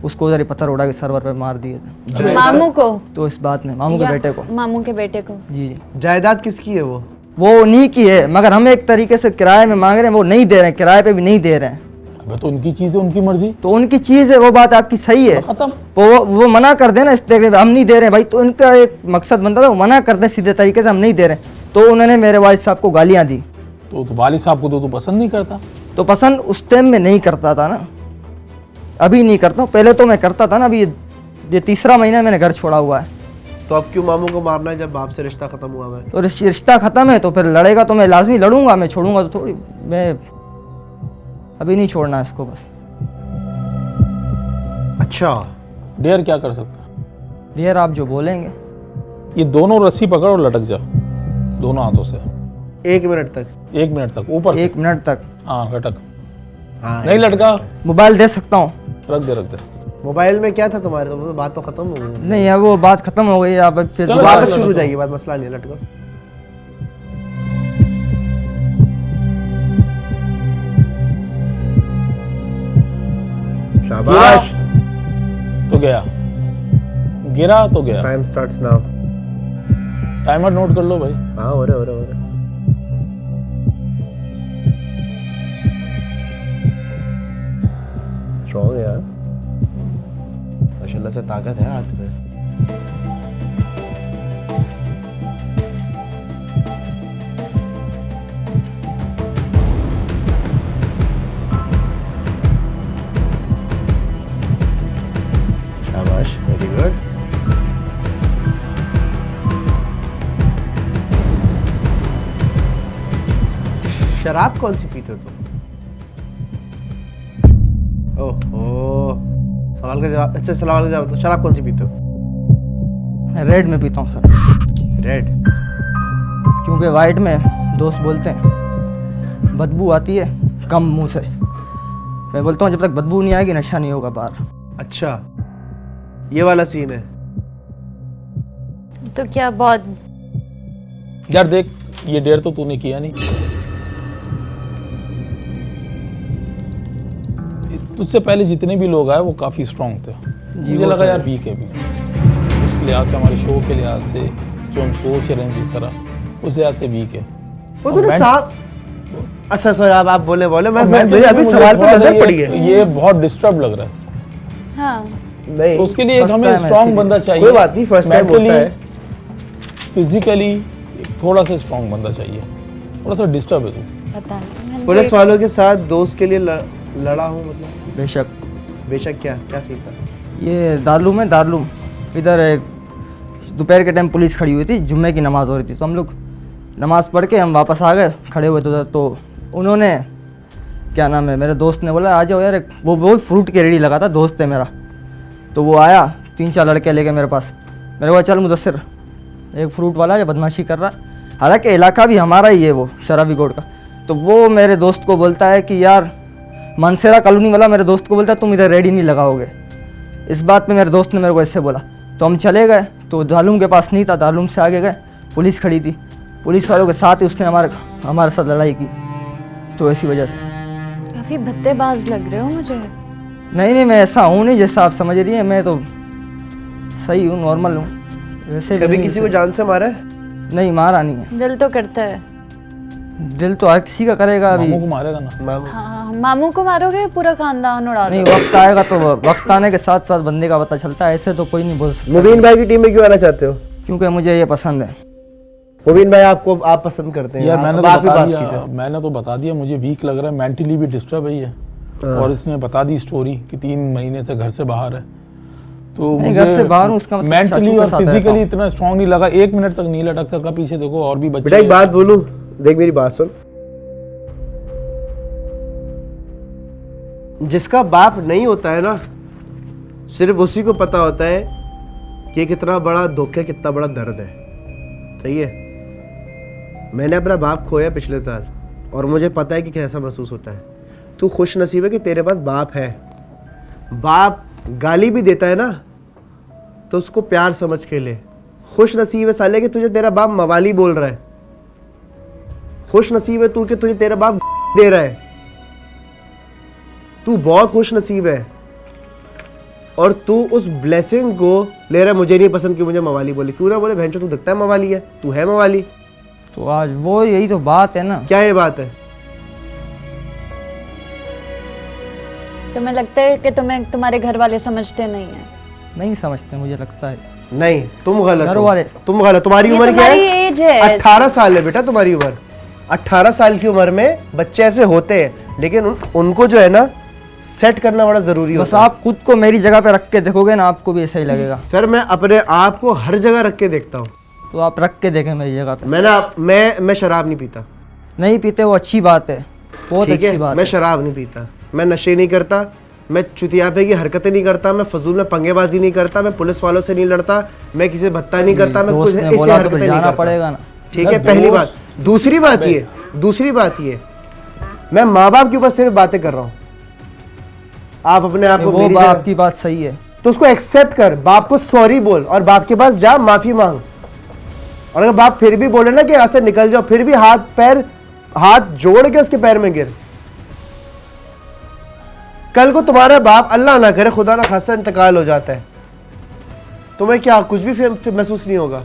उसको उधर ही पत्थर उड़ा के सर्वर पर मार दिए थे। मामू को? तो इस बात में मामू के या बेटे को। मामू के बेटे को। जी। जायदाद किसकी है वो? वो नहीं की है, मगर हम एक तरीके से किराए में मांग रहे हैं, वो नहीं दे रहे हैं, किराए पे भी नहीं दे रहे हैं। अबे तो उनकी चीज है, उनकी मर्जी, तो उनकी चीज़ है, वो बात आपकी सही है, खत्म। वो मना कर देना इस तरीके से, हम नहीं दे रहे हैं भाई, तो उनका एक मकसद बनता था वो मना कर दें सीधे तरीके से, हम नहीं दे रहे हैं। तो उन्होंने मेरे वालिद साहब को गालियाँ दी। तो वालिद साहब को तो तू पसंद नहीं करता? तो पसंद उस टाइम में नहीं करता था ना, अभी नहीं करता हूँ, पहले तो मैं करता था ना। अभी ये 3रा महीना मैंने घर छोड़ा हुआ है। तो अब क्यों मामू को मारना है जब बाप से रिश्ता खत्म हुआ है? तो रिश्ता ख़त्म है तो फिर लड़ेगा तो मैं लाजमी लड़ूंगा, मैं छोड़ूंगा तो थोड़ी, मैं अभी नहीं छोड़ना इसको बस। अच्छा, डेयर क्या कर सकता? डियर आप जो बोलेंगे। ये दोनों रस्सी पकड़ और लटक जा दोनों हाथों से 1 मिनट तक? 1 मिनट तक ऊपर से। 1 मिनट तक? हाँ लटक। हाँ, नहीं लटका, मोबाइल दे सकता हूँ? रख दे। मोबाइल में क्या था तुम्हारे? तो बात तो खत्म हो गई। नहीं है वो बात खत्म हो गई, आप फिर चलो, दोबारा वापस शुरू हो जाएगी बात, मसला नहीं है, लटको। शाबाश। तो गया, गिरा तो गया। Time starts now. Timer note कर लो भाई। हाँ हो रहा। स्ट्रॉन्ग है यार, माशाल्लाह से ताकत है हाथ में। शाबाश, वेरी गुड। शराब कौन सी पीते हो तुम? ओहो, सवाल का जवाब। अच्छा सवाल का जवाब, तो शराब कौन सी पीते हो? रेड में पीता हूँ सर। रेड? क्योंकि वाइट में दोस्त बोलते हैं बदबू आती है कम मुंह से। मैं बोलता हूँ जब तक बदबू नहीं आएगी नशा नहीं होगा बाहर। अच्छा, ये वाला सीन है। तो क्या बहुत यार देख, ये डेयर तो तूने किया नहीं। तुझसे पहले जितने भी लोग आए वो काफ़ी स्ट्रांग थे। मुझे वो लगा तो यार है। वीक है भी, उस लिहाज से, हमारे शो के लिहाज से, जो हम सोच रहे हैं जिस तरह, उस लिहाज से वीक है। वो और तूने ment- साफ। अच्छा सर, आप बोले मैं और मेरे mentally अभी मुझे सवाल पे थोड़ा सा नजर पड़ी है। ये बहुत डिस्टर्ब लग रहा है। हाँ नहीं, तो उसके लिए एक First हमें time है स्ट्रांग इसीलिए। बंदा चाहिए। कोई बात नहीं, first time होता है। फिजिकली थोड़ा सा स्ट्रांग बंदा चाहिए। थोड़ा सा डिस्टर्ब है तू। पता नहीं मैंने पुलिस तो वालों के साथ दोस्त के लिए लड़ा हूँ, मतलब बेशक। बेशक। क्या सीन था? ये दारुलूम है, दारुलूम। इधर एक दोपहर के टाइम पुलिस खड़ी हुई थी, जुम्मे की नमाज़ हो रही थी, तो हम लोग नमाज़ पढ़ के हम वापस आ गए, खड़े हुए थे उधर। तो उन्होंने क्या नाम है, मेरे दोस्त ने बोला आ जाओ यार, वो फ्रूट की रेडी लगा था, दोस्त है मेरा। तो वो आया 3-4 लड़के लेके मेरे पास। मेरे को चल मुदस्सिर, एक फ्रूट वाला है जो बदमाशी कर रहा है, हालांकि इलाका भी हमारा ही है वो शराबी गोड का। तो वो मेरे दोस्त को बोलता है कि यार, मनसेरा कॉलोनी वाला मेरे दोस्त को बोलता है तुम इधर रेडी नहीं लगाओगे। इस बात पे मेरे दोस्त ने मेरे को ऐसे बोला। तो हम चले गए, तो दारुलूम के पास नहीं था, दारुलूम से आगे गए, पुलिस खड़ी थी। पुलिस वालों के साथ ही उसने हमारे साथ लड़ाई की। तो ऐसी वजह से काफी भत्तेबाज लग रहे हो मुझे। नहीं, मैं ऐसा हूँ नहीं जैसा आप समझ रही हैं। मैं तो सही हूँ, नॉर्मल हूँ वैसे। कभी नहीं किसी को जान से मारा है? नहीं, मारा नहीं है। दिल तो करता है। दिल तो हर किसी का करेगा अभी। मामू को मारेगा ना। मामू। हाँ, मामू को मारोगे पूरा खानदान उड़ा नहीं, दो। वक्त आएगा तो वक्त आने के साथ साथ बंदे का पता चलता है। ऐसे तो कोई नहीं बोल सकता, मुबीन भाई की टीम में क्यों आना चाहते हो? क्योंकि मुझे ये पसंद है। मुबीन भाई आप पसंद करते हैं? यार आप- मैंने अब तो आप ही बता बात दिया, कीजिए। मैंने तो बता दिया मुझे वीक लग रहा है, मेंटली भी डिस्टर्ब है ये। और इसने बता दी स्टोरी कि 3 महीने से घर से बाहर है। तो नहीं, मुझे घर से बाहर हूँ, उसका मतलब चाचू मेंटली के और साथ रहता फिजिकली हूँ। इतना स्ट्रांग नहीं लगा। 1 मिनट तक नहीं लटक सका पीछे। देखो और भी बेटा बच्चे। एक बात बोलूं, देख मेरी बात सुन। जिसका बाप नहीं होता है ना, सिर्फ उसी को पता होता है कि कितना बड़ा दुख है, कितना बड़ा दर्द है। सही है? मैंने अपना बाप खोया पिछले साल, और मुझे पता है कि कैसा महसूस होता है। तू खुश नसीब है कि तेरे पास बाप है। बाप गाली भी देता है ना, तो उसको प्यार समझ के ले। खुश नसीब है साले कि तुझे तेरा बाप मवाली बोल रहा है। खुश नसीब है तू कि तुझे तेरा बाप दे रहा है। तू बहुत खुश नसीब है, और तू उस ब्लेसिंग को ले रहा है। मुझे नहीं पसंद कि मुझे मवाली बोले। क्यों ना बोले, भैंचो तू दिखता है मवाली है, तू है मवाली। तो आज वो यही तो बात है ना। क्या ये बात है? तुम्हें लगता है कि तुम्हारे घर वाले समझते नहीं है? नहीं समझते, मुझे लगता है। नहीं, तुम गलत घर हो। वाले। तुम गलत। तुम्हारी ये उम्र क्या तुम्हारी है? एज है। 18 साल है बेटा तुम्हारी उम्र। 18 साल की उम्र में बच्चे ऐसे होते हैं, लेकिन उनको जो है ना, सेट करना बड़ा जरूरी बस होता है। आप खुद को मेरी जगह पे रख के देखोगे ना, आपको भी ऐसा ही लगेगा। सर, मैं अपने आप को हर जगह रख के देखता हूँ। तो आप रख के देखें मेरी जगह पे। मैं शराब नहीं पीता। नहीं पीते, वो अच्छी बात है, बहुत ठीक अच्छी है? बात मैं है। शराब नहीं पीता, मैं नशे नहीं करता, मैं चुतियापे की हरकतें नहीं करता, मैं फजूल में पंगेबाजी नहीं करता, मैं पुलिस वालों से नहीं लड़ता, मैं किसी से भत्ता नहीं करता, मैं दोस्त कुछ ने ऐसी बोला तो हरकतें फिर नहीं जाना करता। पड़ेगा ना। ठीक है? ना पहली दोस्त- बात। दूसरी बात ये, मैं माँ बाप के ऊपर सिर्फ बातें कर रहा हूँ। आप अपने आप को वो मेरी बाप जगह- की बात सही है। तो उसको एक्सेप्ट कर, बाप को सॉरी बोल, और बाप के पास जा, माफी मांग। और अगर बाप फिर भी बोले ना कि यहाँ से निकल जाओ, फिर भी हाथ जोड़ के उसके पैर में गिर। कल को तुम्हारा बाप, अल्लाह ना करे, खुदा ना खासा, इंतकाल हो जाता है, तुम्हें क्या कुछ भी फिर महसूस नहीं होगा?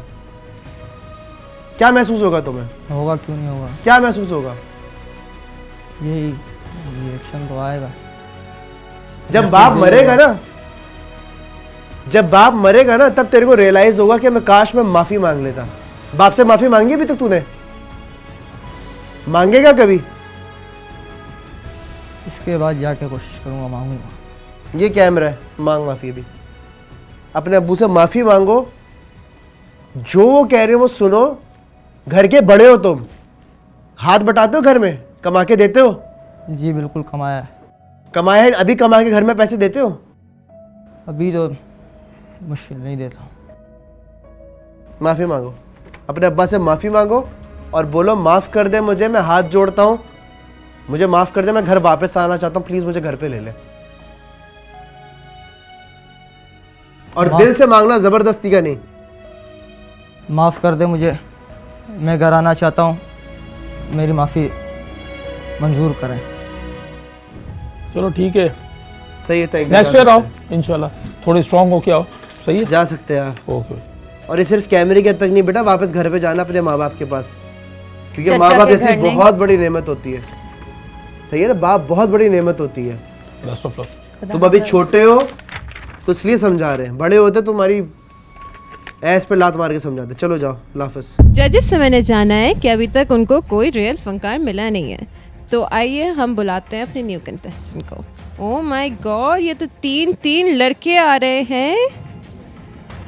क्या महसूस होगा तुम्हें? होगा, क्यों नहीं होगा। क्या महसूस होगा? यही रिएक्शन तो आएगा। जब बाप मरेगा ना, तब तेरे को रियलाइज होगा कि मैं काश मैं माफी मांग लेता। बाप से माफी मांगी अभी तक तूने? मांगेगा कभी? इसके बाद जाके कोशिश करूंगा, मांगूंगा। ये कैमरा है, मांग माफी अभी। अपने अब्बू से माफी मांगो, जो वो कह रहे हो वो सुनो। घर के बड़े हो तुम, हाथ बटाते हो घर में, कमा के देते हो? जी बिल्कुल, कमाया है। कमाया है? अभी कमा के घर में पैसे देते हो? अभी तो मुश्किल नहीं देता हूँ। माफी मांगो, अपने अब्बा से माफी मांगो, और बोलो माफ़ कर दे मुझे, मैं हाथ जोड़ता हूँ, मुझे माफ़ कर दे, मैं घर वापस आना चाहता हूँ, प्लीज़ मुझे घर पे ले ले। और दिल से मांगना, ज़बरदस्ती का नहीं। माफ़ कर दे मुझे, मैं घर आना चाहता हूँ, मेरी माफ़ी मंजूर करें। चलो ठीक है, सही है, थैंक यू। नेक्स्ट ईयर आओ इंशाल्लाह, थोड़े स्ट्रांग होके आओ। सही है, जा सकते हैं आप। ओके। और ये सिर्फ कैमरे के तक नहीं बेटा, वापस घर पे जाना अपने माँ बाप के पास, क्योंकि चचा माँ बाप के ऐसी घर नहीं। बहुत बड़ी नेमत होती है। सही है ना, बाप बहुत बड़ी नेमत होती है। Best of luck. तुम अभी छोटे हो तो इसलिए समझा रहे हैं, बड़े होते तुम्हारी ऐस पे लात मार के समझाते। चलो जाओ, अल्लाह हाफ़िज़। जजेस से मैंने जाना है कि अभी तक उनको कोई रियल फनकार मिला नहीं है, तो आइए हम बुलाते हैं अपने न्यू कंटेस्टेंट को। ओह माय गॉड, ये तो तीन लड़के आ रहे हैं।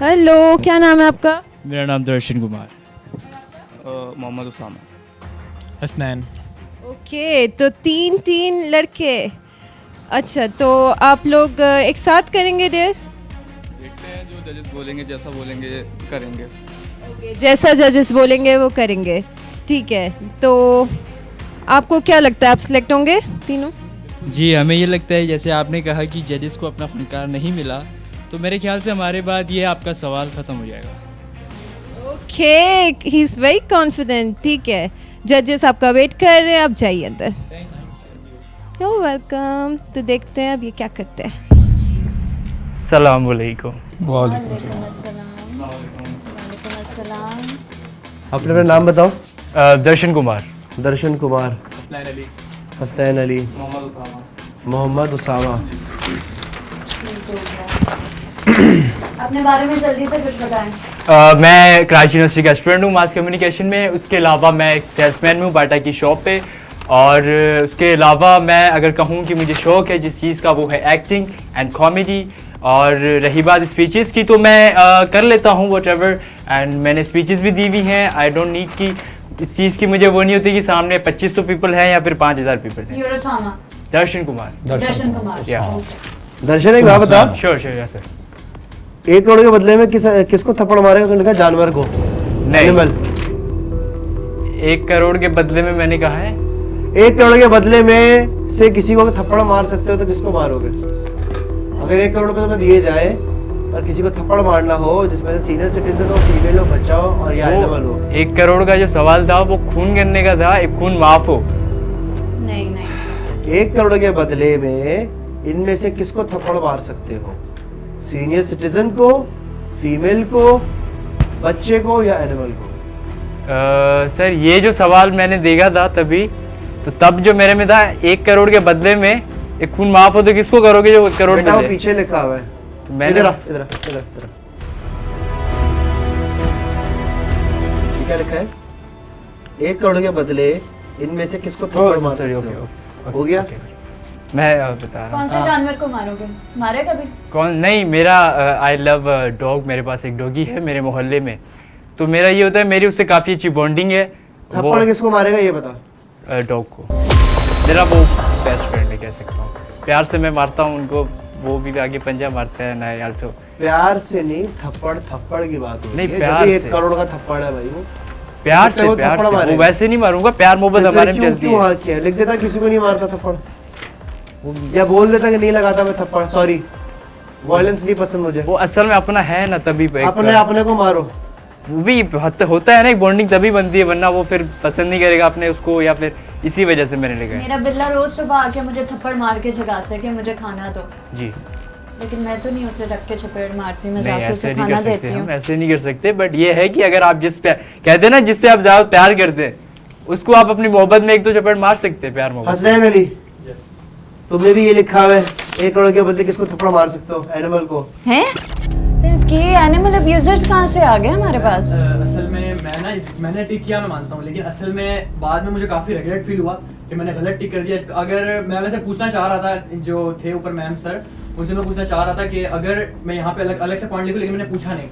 हेलो, क्या नाम है आपका? मेरा नाम दर्शन कुमार। मोहम्मद उसामा। हसनैन। ओके, तो तीन लड़के। अच्छा, तो आप लोग एक साथ करेंगे डेस? देखते हैं, जो जजेस बोलेंगे, जैसा बोलेंगे करेंगे। ओके, जैसा जजेस बोलेंगे वो करेंगे। ठीक है, तो आपको क्या लगता है, आप सिलेक्ट होंगे तीनों? जी, हमें ये लगता है, जैसे आपने कहा कि जजेस को अपना फनकार नहीं मिला, तो मेरे ख्याल से हमारे बाद ये आपका सवाल ख़त्म हो जाएगा। Okay, he is very confident. ठीक है, जजेस आपका वेट कर रहे हैं, आप जाइए अंदर। You welcome. तो देखते हैं अब ये क्या करते हैं। सलाम वालेकुम। वालेकुम अस्सलाम। अपने अपना नाम बताओ। दर्शन कुमार। दर्शन कुमार। हसनैन अली। मोहम्मद उसामा। अपने बारे में जल्दी से कुछ बताएं। मैं कराची यूनिवर्सिटी का स्टूडेंट हूँ मास कम्युनिकेशन में। उसके अलावा मैं एक सेल्समैन हूँ बाटा की शॉप पे। और उसके अलावा मैं अगर कहूँ कि मुझे शौक़ है जिस चीज़ का, वो है एक्टिंग एंड कॉमेडी। और रही बात स्पीचेस की, तो मैं कर लेता हूँ व्हाटएवर, एंड मैंने स्पीचेस भी दी हुई हैं। आई डोंट नीड कि इस चीज़ की मुझे वो नहीं होती कि सामने 2500 पीपल हैं या फिर 5000 पीपल हैं। यूर उसामा। दर्शन कुमार। दर्शन कुमार। या दर्शन, एक बात बता, श्योर यस सर। 1 करोड़ के बदले में किसको थप्पड़ मारेगा? तुमने कहा जानवर को। नहीं, एनिमल। 1 करोड़ के बदले में मैंने कहा है। 1 करोड़ के बदले में से किसी को थप्पड़ मार सकते हो तो किसको मारोगे? अगर 1 करोड़ रुपए तुम्हें दिए जाए और किसी को थप्पड़ मारना हो, जिसमें से सीनियर सिटीजन हो, फीमेल हो, बच्चा हो और या एनिमल हो। 1 करोड़ का जो सवाल था वो खून करने का था, एक खून माफ हो। नहीं 1 करोड़ के बदले में इनमें से किसको थप्पड़ मार सकते हो? सीनियर सिटीजन को, फीमेल को, बच्चे को या एनिमल को? सर ये जो सवाल मैंने देखा था तभी, तो तब जो मेरे में था 1 करोड़ के बदले में एक खून माफ हो, तो किसको करोगे जो 1 करोड़ बेटा वो मिले? पीछे लिखा हुआ है। मैंने इधर क्या लिखा है? 1 करोड़ के बदले इनमें से किसको थप्पड़ मार सकते हो? हो गया? मैं बता रहा कौन से जानवर को मारोगे? मारे कभी? कौन नहीं, मेरा आई लव डॉग। मेरे पास एक डॉगी है मेरे मोहल्ले में, तो मेरा ये होता है, मेरी उससे काफ़ी अच्छी बॉन्डिंग है। थप्पड़ किसको मारेगा ये बता। डॉग को। मेरा वो बेस्ट फ्रेंड है, कह सकता हूँ। प्यार से मैं मारता हूँ उनको, वो भी आगे पंजा मारता है ना यार। सो प्यार से नहीं, थप्पड़ की बात हो रही नहीं, है। प्यार जब भी से। 1 करोड़ का थप्पड़ है भाई, वो प्यार तो वो से, प्यार थप्पड़ से। वो मारेगा। वैसे नहीं मारूंगा, प्यार मोहब्बत तो हमारे फिर में चलती क्यों है। वहाँ किया? लिख देता किसी को नहीं मारता थप्पड़, या बोल देता कि नहीं लगाता मैं थप्पड़, सॉरी वायलेंस नहीं पसंद मुझे। वो असल में अपना है ना, तभी पे अपने को मारो। वो भी होता है ना, एक बॉन्डिंग तभी बनती है, वरना वो फिर पसंद नहीं करेगा अपने उसको, या फिर इसी वजह से मैंने लिखा है। मेरा बिल्ला रोज सुबह आके मुझे थप्पड़ मार के जगाता है कि मुझे खाना दो, जी लेकिन मैं तो नहीं उसे रख के चपेट मारती, मैं नहीं, जाके ऐसे उसे नहीं खाना कर सकते देती हम, हूँ। ऐसे नहीं कर सकते। बट ये है कि अगर आप जिस पे कहते हैं ना, जिससे आप ज्यादा प्यार करते हैं, उसको आप अपनी मोहब्बत में 1-2 चपेट मार सकते हैं, प्यार मोहब्बत। हसनैन अली, तुमने भी ये लिखा हुआ है 1 करोड़ के बदले किसको थप्पड़ मार सकते हो? एनिमल को। हैं? कि एनिमल अब्यूजर्स कहाँ से आ गए हमारे पास? असल में मैंने टिक किया, मैं मानता हूँ, लेकिन असल में बाद में मुझे काफ़ी रिग्रेट फील हुआ कि मैंने गलत टिक कर दिया। अगर मैं वैसे पूछना चाह रहा था, जो थे ऊपर मैम सर, उनसे मैं पूछना चाह रहा था कि अगर मैं यहाँ पे अलग से पॉइंट लिखूँ, लेकिन मैंने पूछा नहीं।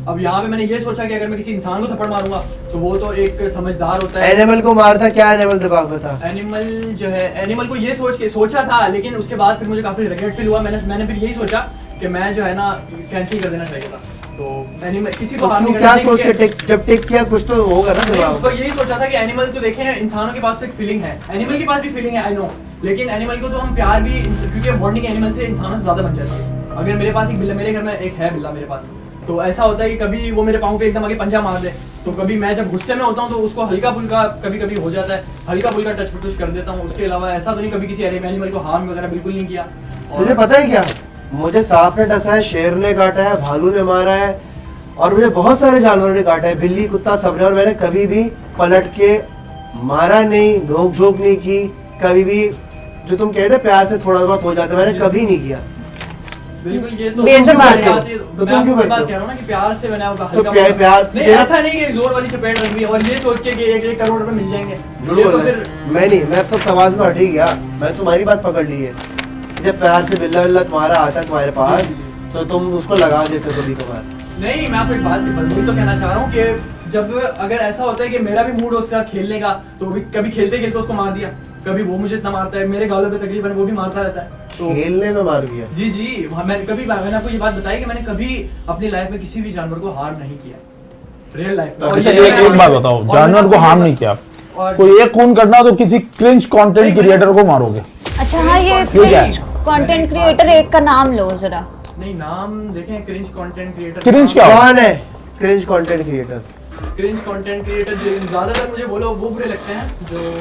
अब यहाँ पे मैंने ये सोचा कि अगर मैं किसी इंसान को थप्पड़ मारूंगा तो वो तो एक समझदार होता है। एनिमल को मारता, क्या एनिमल दिमाग में था? एनिमल जो है, एनिमल को ये सोचा था, लेकिन उसके बाद फिर मुझे काफ़ी रिग्रेट फील हुआ। मैंने फिर यही सोचा कि मैं जो है ना कैंसिल कर देना चाहिए था। तो एनिमल किसी को तो हार्म तू नहीं क्या करना सोच के चाहिए। जब टेक किया कुछ तो होगा ना नहीं, जवाब। उस वक्त यही सोचा था कि एनिमल तो देखें, इंसानों के पास तो एक फीलिंग है, एनिमल के पास भी फीलिंग है, आई नो, लेकिन एनिमल को तो हम प्यार भी, क्योंकि बॉन्डिंग एनिमल से इंसानों से ज्यादा बन जाती है। अगर मेरे पास एक बिल्ला, मेरे घर में एक है बिल्ला मेरे पास, तो ऐसा होता है कि कभी वो मेरे पाँव पे एकदम आगे पंजा मार दे, तो कभी मैं जब गुस्से में होता हूँ तो उसको हल्का फुल्का कभी कभी हो जाता है, हल्का फुल्का टच पुटच कर देता हूँ। उसके अलावा ऐसा तो नहीं कभी किसी एनिमल को हार्म वगैरह बिल्कुल नहीं किया। तुझे पता है क्या, मुझे सांप ने डसा है, शेर ने काटा है, भालू ने मारा है, और मुझे बहुत सारे जानवरों ने काटा है, बिल्ली कुत्ता सबने, और मैंने कभी भी पलट के मारा नहीं, नोक झोंक नहीं की, कभी भी जो तुम कह रहे प्यार से थोड़ा बहुत हो जाता है, मैंने कभी नहीं किया। बिल्कुल, ये तो बेजुबान मैं है। तो तुम क्यों बात करते हो? कह रहा हूँ ना कि प्यार से बना होगा, तो हल्का प्यार फुल्का। प्यार नहीं, तेरा- ऐसा नहीं कि जोर वाली चपेट रख दी और ये सोच के कि 1 करोड़ रुपए मिल जाएंगे, झूठ ये बोल तो रहा है। फिर मैं नहीं, मैं सब सवाल से हट ही गया, मैं तुम्हारी बात पकड़ ली है। जब प्यार से बिल्ला बिल्ला तुम्हारा आता है तुम्हारे पास, तो तुम उसको लगा देते हो कभी कभार। नहीं, मैं आपको एक बात वही तो कहना चाह रहा हूँ कि जब अगर ऐसा होता है कि मेरा भी मूड हो उसके साथ खेलने का, तो कभी खेलते खेलते उसको मार दिया, कभी वो मुझे इतना मारता है, मेरे गालों पे तकरीबन वो भी मारता रहता है, तो खेलने में मार दिया। जी जी, मैंने आपको ये बात बताई कि मैंने कभी अपनी लाइफ में किसी भी जानवर को हार्म नहीं किया, रियल लाइफ में। और अच्छा, ये एक बात बताओ, और जानवर मैं को आपको हार्म ये नहीं किया, और- कोई एक खून करना तो किसी क्रिंज कंटेंट क्रिएटर को मारोगे। अच्छा हाँ, ये क्या है? कंटेंट क्रिएटर एक का नाम लो जरा। नहीं, नाम देखें, क्रिंज कंटेंट क्रिएटर। क्रिंज क्या होता है? कौन है cringe content creator? Cringe content creator ज्यादातर मुझे बोलो वो बुरे लगते हैं जो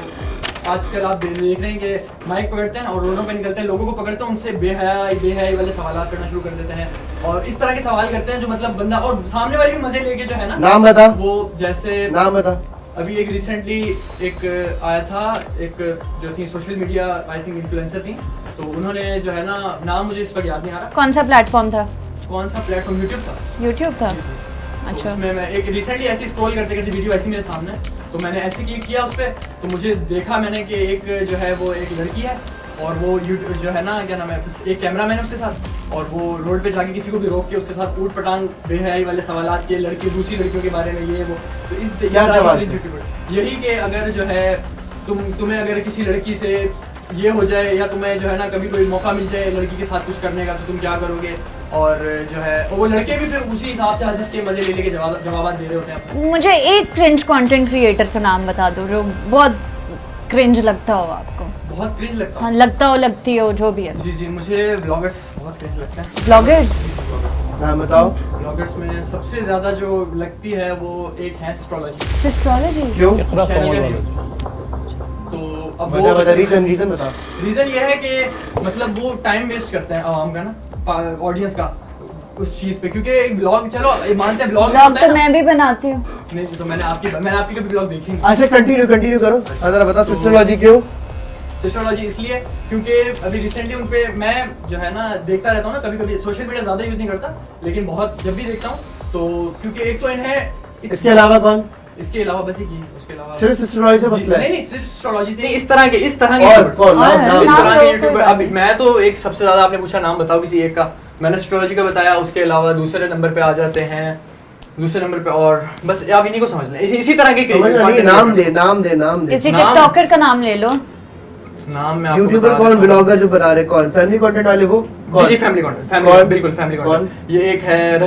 आजकल आप देख रहे हैं कि माइक पकड़ते हैं और रोडों पे निकलते हैं, लोगों को पकड़ते हैं, उनसे बेहयाई वाले सवाल करना शुरू कर देते हैं और इस तरह के सवाल करते हैं जो मतलब बंदा, और सामने वाले भी मजे लेके जो है ना, नाम बता। वो जैसे नाम बता। अभी एक रिसेंटली एक आया था, एक जो थी social media I think influencer थी, तो उन्होंने जो है ना, नाम मुझे इस वक्त याद नहीं आ रहा, कौन सा प्लेटफॉर्म था? कौन सा प्लेटफॉर्म, यूट्यूब था। यूट्यूब था। तो अच्छा। उसमें मैं एक रिसेंटली ऐसे स्क्रॉल करते करते वीडियो आई थी मेरे सामने, तो मैंने ऐसे क्लिक किया उस पर, तो मुझे देखा मैंने कि एक जो है वो एक लड़की है और वो यूट्यूब जो है ना, क्या नाम है, एक कैमरा मैन है उसके साथ, और वो रोड पे जाके किसी को भी रोक के उसके साथ ऊट पटांग बेहयाई वाले सवालात के, लड़की दूसरी लड़कियों के बारे में ये वो, तो इस क्या सवाल थे? यही कि अगर जो है तुम्हें अगर किसी लड़की से ये हो जाए या तुम्हें जो है ना कभी कोई मौका मिल जाए लड़की के साथ कुछ करने का, तो तुम क्या करोगे, और जो है वो लड़के भी फिर उसी हिसाब से हंस के मजे ले लेके जवाब दे रहे होते हैं अपने। मुझे एक क्रिंज कंटेंट क्रिएटर का नाम बता दो जो बहुत क्रिंज लगता हो आपको। बहुत क्रिंज लगता हाँ, है। लगता हो, लगती हो, जो भी है। जी जी, मुझे ब्लॉगर्स बहुत क्रिंज लगते हैं। ब्लॉगर्स? नाम बताओ। ब्लॉगर्स में सबसे ज्यादा जो लगती है वो एक है एस्ट्रोलॉजी, सिस्ट्रोलॉजी? क्यों? इकरा चैनल कमल का वाले। है। तो अब बता बता, वो रीजन बता। रीजन ये है कि मतलब वो टाइम वेस्ट करते हैं आवाम का ना, ऑडियंस का उस चीज पे, क्योंकि एक ब्लॉग, चलो मानते हैं ब्लॉग ब्लॉग तो मैं भी बनाती हूँ। नहीं, तो मैंने आपकी कभी ब्लॉग देखी नहीं। अच्छा, कंटिन्यू करो। जरा बता सिस्टोलॉजी क्यों? सिस्टोलॉजी इसलिए क्योंकि अभी रिसेंटली उन पे मैं जो है ना देखता रहता हूँ ना, कभी कभी सोशल मीडिया ज़्यादा यूज़ नहीं करता, लेकिन बहुत जब भी देखता हूँ तो, क्योंकि एक तो इन्हें इसके अलावा कौन? इसके अलावा बस एक ही, उसके अलावा सिर्फ सिस्टोलॉजी से मसला है? नहीं, सिर्फ एस्ट्रोलॉजी से नहीं, इस तरह के और कौन? और नाम इस नाम तरह लो, के कोई यूट्यूबर। बात अभी मैं तो एक सबसे ज़्यादा, आपने पूछा नाम बताओ किसी एक का, मैंने एस्ट्रोलॉजी का बताया, उसके अलावा दूसरे नंबर पे आ जाते हैं, दूसरे नंबर पे, और बस आप इन्हीं को समझ लें, इसी तरह के समझ नहीं, नाम दे। किसी नाम- टिकटॉकर का नाम ले लो। नाम मैं आपको यूट्यूबर बता कौन? देता हूँ। ब्लॉगर जो बना रहे कौन? फैमिली कंटेंट वाले वो? जी जी, फैमिली कंटेंट, कौन? बिल्कुल फैमिली कौन? कंटेंट। ये एक है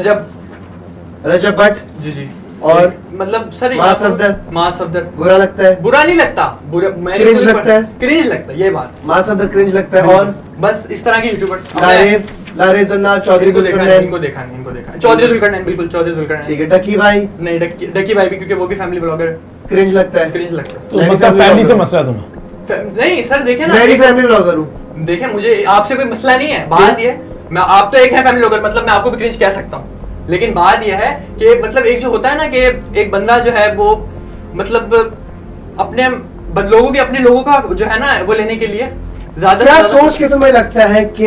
रजब भट्ट। जी जी, और मतलब सर माँ सफदर? माँ सफदर बुरा लगता है? बुरा नहीं लगता, बुरा Cringe लगता है? क्रिंज लगता है, ये बात माँ सफदर क्रिंज लगता है। और बस इस तरह के यूट्यूबर्स। लारे जन्नात, चौधरी इनको जुल्करनैन। देखा नहीं, चौधरी जुल्करनैन, बिल्कुल चौधरी जुल्करनैन। ठीक है, डकी भाई नहीं, डकी भाई भी, क्योंकि वो भी फैमिली ब्लॉगर, क्रिंज लगता है। क्रिंज लगता तो मैं भी मतलब family फैमिली से blogger मसला है तुम्हें? नहीं सर, देखे ना, मैं भी फैमिली ब्लॉगर हूँ। देखें, मुझे आपसे कोई मसला नहीं है, बात ये, मैं आप तो एक है फैमिली ब्लॉगर, मतलब मैं आपको भी क्रिंज कह सकता हूँ, लेकिन बात यह है कि मतलब एक जो होता है ना कि एक बंदा जो है वो मतलब अपने लोगों के, अपने लोगों का जो है ना वो लेने के लिए ज्यादा क्या से ज्यादा- सोच के तुम्हें लगता है कि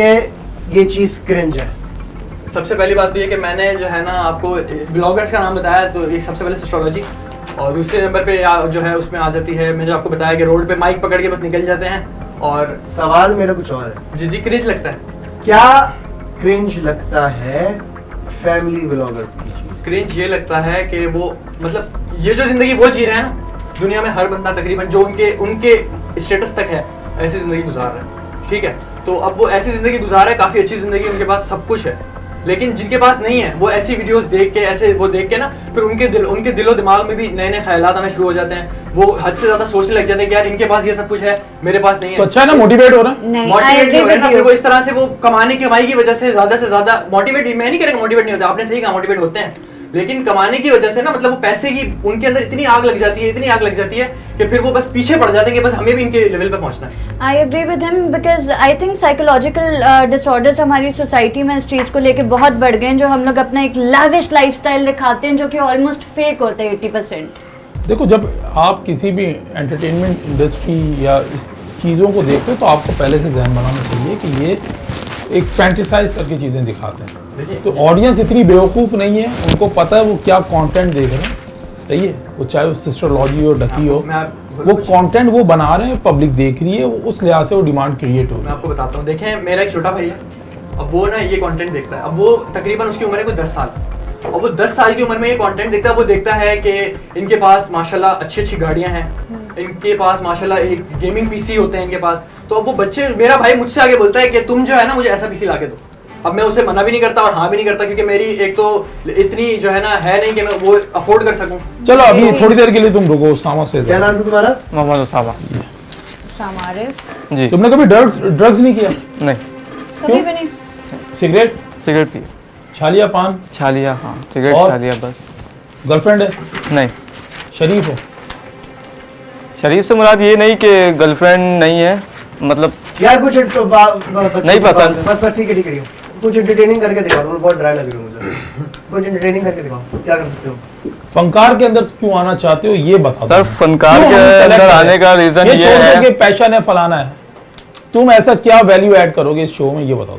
ये चीज क्रिंज है? सबसे पहली बात तो ये कि मैंने जो है ना आपको ब्लॉगर्स का नाम बताया, तो एक सबसे पहले एस्ट्रोलॉजी, और दूसरे नंबर पे जो है उसमें आ जाती है, मैंने आपको बताया कि रोड पे माइक पकड़ के बस निकल जाते हैं, और सवाल मेरा कुछ और है। जी जी, क्रिंज लगता है। क्या क्रिंज लगता है फैमिली ब्लॉगर्स की चीज? क्रिंज ये लगता है कि वो मतलब ये जो जिंदगी वो जी रहे हैं ना, दुनिया में हर बंदा तकरीबन जो उनके स्टेटस तक है ऐसी जिंदगी गुजार रहा है, ठीक है, तो अब वो ऐसी जिंदगी गुजार रहा है, काफी अच्छी जिंदगी, उनके पास सब कुछ है, लेकिन जिनके पास नहीं है वो ऐसी वीडियोस देख के ऐसे वो देख के ना फिर उनके दिलो दिमाग में भी नए नए ख्यालात आना शुरू हो जाते हैं। वो हद से ज्यादा सोचने लग जाते हैं कि यार इनके पास ये सब कुछ है, मेरे पास नहीं है। तो अच्छा है ना, मोटिवेट हो रहा है। नहीं, I मोटिवेट agree नहीं हो रहे with ना, you. फिर वो इस तरह से वो कमाने की कमाई की वजह से ज्यादा मोटिवेट, मैं नहीं कह रहा मोटिवेट नहीं होता, आपने सही कहा मोटिवेट होते हैं, लेकिन कमाने की वजह से ना मतलब वो पैसे की उनके अंदर इतनी आग लग जाती है कि फिर वो बस पीछे पड़ जाते हैं कि बस हमें भी इनके लेवल पे पहुंचना है। I agree with him because I think psychological disorders हमारी सोसाइटी में इस चीज़ को लेकर बहुत बढ़ गए हैं, जो हम लोग अपना एक लैविश लाइफस्टाइल दिखाते हैं जो कि ऑलमोस्ट फेक होता है 80%। देखो, जब आप किसी भी एंटरटेनमेंट इंडस्ट्री या इस चीज़ों को देखते हो तो आपको पहले से जहन बनाना चाहिए कि ये एक फैंटिसाइज करके चीज़ें दिखाते हैं। तो ऑडियंस इतनी बेवकूफ़ नहीं है, उनको पता है वो क्या कंटेंट देख रहे हैं, सही है, वो चाहे वो सिस्टरलॉजी हो, डकी हो, वो कंटेंट वो बना रहे हैं, पब्लिक देख रही है, वो उस लिहाज से वो डिमांड क्रिएट हो रही है। मैं आपको बताता हूँ, देखें मेरा एक छोटा भाई है, अब वो ना ये कंटेंट देखता है, अब वो तकरीबन उसकी उम्र है कोई 10 साल, और वो 10 साल की उम्र में ये कंटेंट देखता है। वो देखता है कि इनके पास माशाल्लाह अच्छी गाड़ियां हैं, इनके पास माशाल्लाह एक गेमिंग पीसी होते हैं इनके पास। तो अब वो बच्चे, मेरा भाई मुझसे आगे बोलता है कि तुम जो है ना मुझे ऐसा पीसी ला के दो। अब मैं उसे मना भी नहीं करता और हाँ भी नहीं करता, क्योंकि मेरी एक तो इतनी जो है ना है नहीं कि मैं वो अफोर्ड कर सकूं। चलो अभी थोड़ी देर के लिए तुम रुको, उसामा से। क्या नाम था तुम्हारा? मोहम्मद उसामा। सामारिफ। जी। तुमने कभी ड्रग्स नहीं किया? नहीं। कभी भी नहीं। सिगरेट? Cigarette P. छालिया पान? छालिया, हाँ सिगरेट और? छालिया बस। गर्लफ्रेंड है? नहीं। शरीफ हो? शरीफ से मुराद ये नहीं कि गर्लफ्रेंड नहीं है, मतलब यार कुछ नहीं पसंद। बस ठीक है कुछ एंटरटेनिंग करके दिखाओ, तुम बहुत ड्राई लग रही हो मुझे, कुछ एंटरटेनिंग करके दिखाओ, क्या कर सकते हो? फनकार के अंदर क्यों आना चाहते हो ये बताओ। सर फनकार के अंदर आने का रीजन ये है कि पैशन है, फलाना है, तुम ऐसा क्या वैल्यू ऐड करोगे इस शो में, ये बताओ।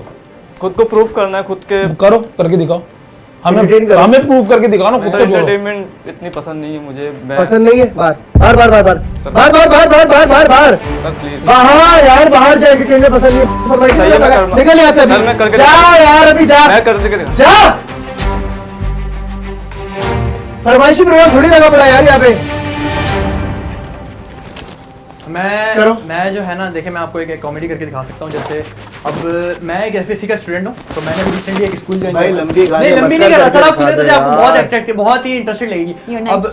खुद को प्रूफ करना है, खुद के करो, करके दिखाओ, हमें प्रूव करके दिखाओ ना, खुद को जोड़ो। एंटरटेनमेंट इतनी पसंद नहीं है मुझे, पसंद नहीं है, बाहर सर प्लीज बाहर यार, बाहर जा, एंटरटेनमेंट पसंद नहीं है, निकल यहाँ से अभी, जा यार अभी जा, मैं कर देगा जा। फरमाइशी प्रोग्राम थोड़ी लगा पड़ा यार यहाँ पे। मैं जो है ना, देखिए मैं आपको एक कॉमेडी करके दिखा सकता हूँ। जैसे अब मैं एक एफएससी का स्टूडेंट हूँ, तो मैंने रिसेंटली एक स्कूल ज्वाइन किया। लंबी नहीं कर रहा सर, आप सुने तो आपको बहुत अट्रैक्टिव, बहुत ही इंटरेस्टिंग लगेगी। अब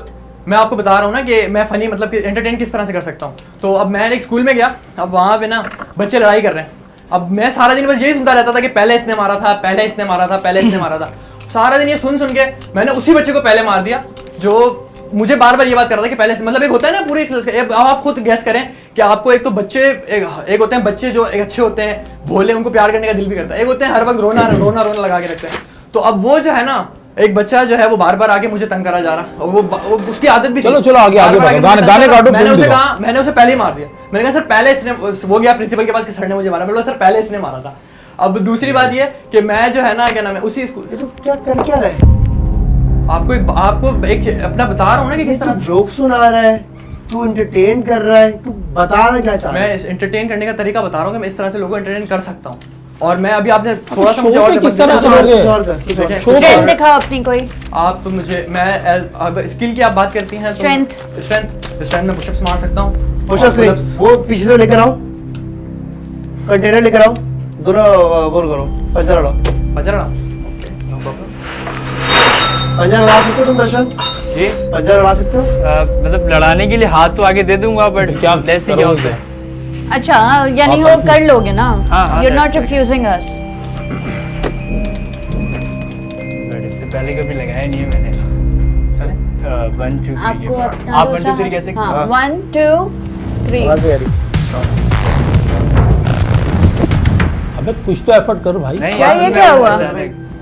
मैं आपको बता रहा हूँ ना कि मैं फनी मतलब कि एंटरटेन किस तरह से कर सकता हूँ। तो अब मैं एक स्कूल में गया, अब वहाँ पे ना बच्चे लड़ाई कर रहे हैं। अब मैं सारा दिन बस यही सुनता रहता था कि पहले इसने मारा था, पहले इसने मारा था, पहले इसने मारा था। सारा दिन ये सुन के मैंने उसी बच्चे को पहले मार दिया जो मुझे बार बार ये बात कर रहा था कि पहले, मतलब एक होता है ना पूरी, अब आप खुद गैस करें कि आपको एक तो बच्चे एक होते हैं बच्चे जो एक अच्छे होते हैं, भोले, उनको प्यार करने का दिल भी करता है, एक होते हैं हर वक्त रोना लगा के रखते हैं। तो अब वो जो है ना, एक बच्चा जो है वो बार बार आगे मुझे तंग करा जा रहा, और वो उसकी आदत भी। चलो आगे गाने काटो। मैंने उसे कहा, मैंने उसे पहले ही मार दिया। मैंने कहा सर पहले इसने, वो गया प्रिंसिपल के पास कि सर ने मुझे मारा। मैंने बोला सर पहले इसने मारा था। अब दूसरी बात ये कि मैं जो है ना, क्या नाम है, उसी स्कूल, तू क्या कर क्या रहा है? आपको एक अपना बता रहा हूँ ना कि किस तरह जोक सुना रहा है, तू एंटरटेन कर रहा है, तू बता रहा क्या चाह रहा है? मैं एंटरटेन करने का तरीका बता रहा हूँ कि मैं इस तरह से लोगों को एंटरटेन कर सकता हूँ। और मैं अभी आपने थोड़ा सा मुझे और स्ट्रेंथ दिखाओ अपनी कोई। आप मुझे, मैं अब स्किल की आप बात करती हैं, स्ट्रेंथ में पुशअप्स मार सकता हूँ। पुशअप्स वो पीछे से लेकर आओ, कंटेनर लेकर आओ, दोनों बोल करो, पंजा लड़ाओ। पंजा लड़ा सकते हो तुम दर्शन जी? पंजा लड़ा सकते हो? मतलब लड़ाने के लिए हाथ तो आगे दे दूंगा, बट क्या जैसे क्या होता है। अच्छा, यानी वो कर लोगे ना? हाँ, You're not refusing us. But इससे पहले कभी लगाया नहीं है मैंने। चले 1 2 3 आपको अपना आप 1 दूसरा 2 3 कैसे? हाँ 1 2 3। अबे कुछ तो एफर्ट कर भाई। नहीं, क्या ये क्या हुआ?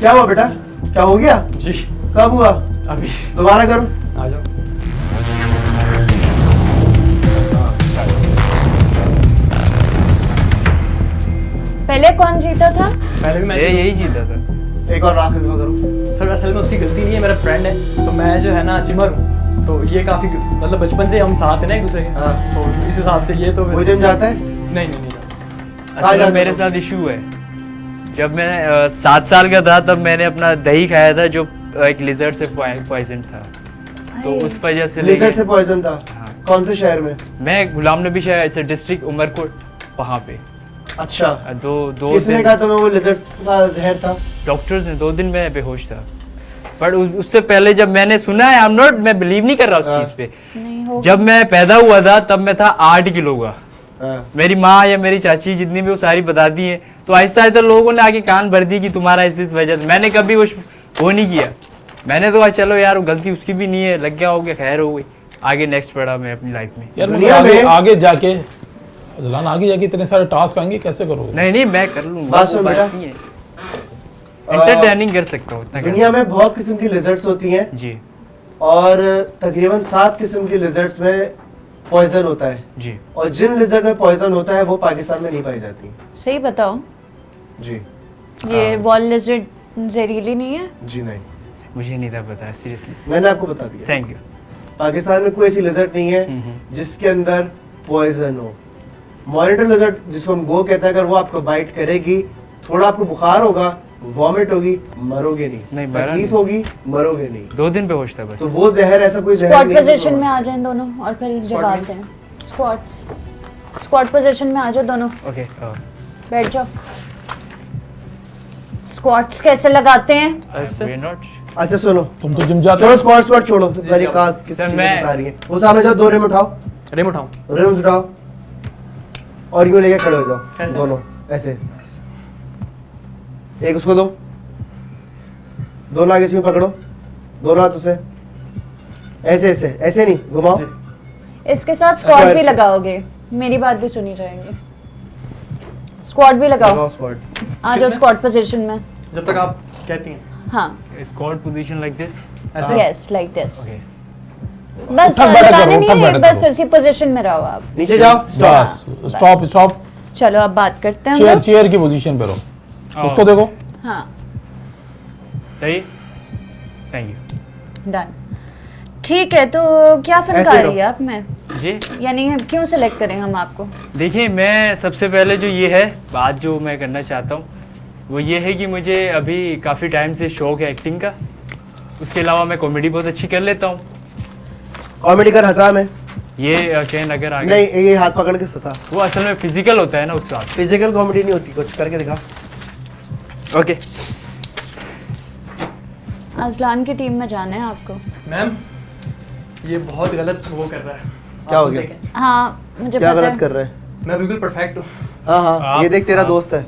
क्या हुआ बेटा, क्या हो गया? जी कब हुआ? अभी दोबारा करो। आ जाओ। पहले कौन जीता था? पहले भी मैं यही जीता था। एक और रात में करो। सर असल में उसकी गलती नहीं है, मेरा फ्रेंड है, तो मैं जो है ना जिमर हूँ, तो ये काफी मतलब बचपन से हम साथ हैं ना एक दूसरे के। हाँ। तो इस हिसाब से ये तो वो जिम जाता है? नहीं असल में मेरे साथ इशू है, जब मैं 7 साल का था तब मैंने अपना दही खाया था जो एक लिजर्ड से पॉइजन था, तो उस वजह से लेजर से पॉइजन था। हाँ। कौन से शहर में? मैं गुलाम नबी शहर से डिस्ट्रिक्ट उमरकोट, वहाँ पे। अच्छा, दो किसने दिन कहा तुम्हें वो लिजर्ड का जहर था? डॉक्टर्स ने 2 दिन में बेहोश था। पर उससे पहले जब मैंने सुना है, मैं बिलीव नहीं कर रहा उस चीज पे। नहीं होगा। जब मैं पैदा हुआ था तब मैं था 8 किलो का। हाँ। मेरी माँ या मेरी चाची जितनी भी वो सारी बताती हैं, तो आहिस्ता आहिस्ता लोगों ने आके कान भर दी कि तुम्हारा इस वजह से। मैंने कभी वो नहीं किया। मैंने तो कहा चलो यार वो गलती उसकी भी नहीं है, लग गया हो गया, खैर हो गई। आगे नेक्स्ट बढ़ा मैं अपनी लाइफ में। यार दुनिया आगे में- आगे जाके अजलान, आगे जाके इतने सारे टास्क आएंगे, कैसे करोगे? नहीं मैं कर लूंगा, बात वो सुन बात बेटा। नहीं है। एंटरटेनिंग कर सकता हूँ इतना दुनिया में बहुत किस्म की लिजर्ड्स होती हैं जी और तकरीबन 7 किस्म की लिजर्ड्स में पॉइजन होता है, जी। और जिन लिजर्ड में पॉइजन होता है वो पाकिस्तान में नहीं पाई जाती। सही बताओ, जी ये वॉल लिजर्ड जहरीली नहीं है? जी नहीं, मुझे नहीं था पता, सीरियसली। मैंने आपको बता दिया। Thank you. पाकिस्तान में कोई ऐसी लिजर्ड नहीं है जिसके अंदर पॉइजन हो। मॉनिटर लिजर्ड जिसको हम गो कहते हैं, अगर वो आपको बाइट करेगी, थोड़ा आपको बुखार होगा, वॉमिट होगी, मरोगे नहीं, मरा तकलीफ नहीं। होगी, मरोगे नहीं। 2 दिन बेहोश था बस। तो वो जहर ऐसा कोई जहर स्क्वाट नहीं है पोजीशन जो- में आ जाएं दोनों और फिर जवाब दें। स्क्वाट पोजीशन में आ जाओ दोनों, ओके। बैठ जाओ। स्क्वाट्स कैसे लगाते हैं? We not. अच्छा सुनो, तुम तो जिम जाते छोड़ो हो। स्क्वाट छोड़ो, सारी का किस सर, चीज़ मैं- बता रही है। वो सामने जाओ, 2 रिम उठाओ, रिम उठाऊं? रिम्स उठाओ और यूं लेके खड़े हो जाओ दोनों ऐसे। एक उसको दो, दोनों आगे से पकड़ो, दोनों हाथों से ऐसे ऐसे ऐसे नहीं, घुमाओ। इसके साथ स्क्वाट भी ऐसे। लगाओगे, मेरी बात भी सुनी जाएगी। स्क्वाट भी लगाओ, स्क्वाट। आ जाओ स्क्वाट पोजीशन में। जब तक आप कहती हैं। हाँ, squat position like this. Yes like this. Okay. बस उठक बैठक लगाने करो, नहीं उठक है, बैठक बस करो। उसी पोजीशन में रहो आप। नीचे जाओ, बस स्टॉप स्टॉप। चलो अब बात करते हैं हम चेयर लोग। चेयर की पोजीशन पे रहो, उसको देखो। हाँ, सही। Thank you. डन। ठीक है, तो क्या ऐसे फनकारी रहो। है आप में, जी यानी क्यों सेलेक्ट करें हम आपको? देखिए, मैं सबसे पहले जो ये है बात जो मैं करना चाहता हूँ वो ये है कि मुझे अभी काफ़ी टाइम से शौक है एक्टिंग का। उसके अलावा मैं कॉमेडी बहुत अच्छी कर लेता हूँ। कॉमेडी कर हंसा में ये चैन अगर आ गया, नहीं, ये हाथ पकड़ के हंसा। वो असल में फिजिकल होता है ना उस साथ। फिजिकल कॉमेडी नहीं होती, कुछ करके दिखा। ओके। अजलान की टीम में जाना है आपको। मैम, ये बहुत गलत वो कर रहा है। क्या आप हो गया? देखें। हाँ, मुझे क्या पता गलत है। कर रहे हैं? मैं बिल्कुल परफेक्ट हूँ। हाँ हाँ, ये देख तेरा आप- दोस्त है,